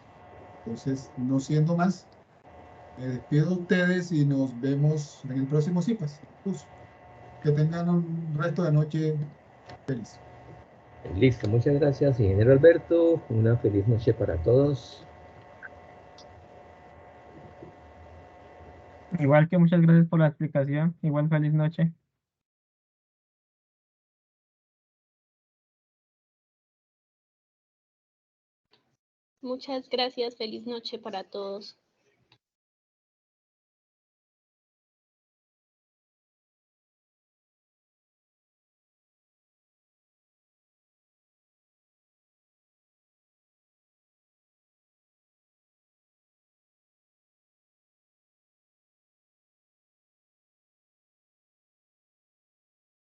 Entonces, no siendo más, me despido de ustedes y nos vemos en el próximo CIPAS. Que tengan un resto de noche feliz. Listo, muchas gracias, ingeniero Alberto. Una feliz noche para todos. Igual que muchas gracias por la explicación. Igual feliz noche. Muchas gracias. Feliz noche para todos.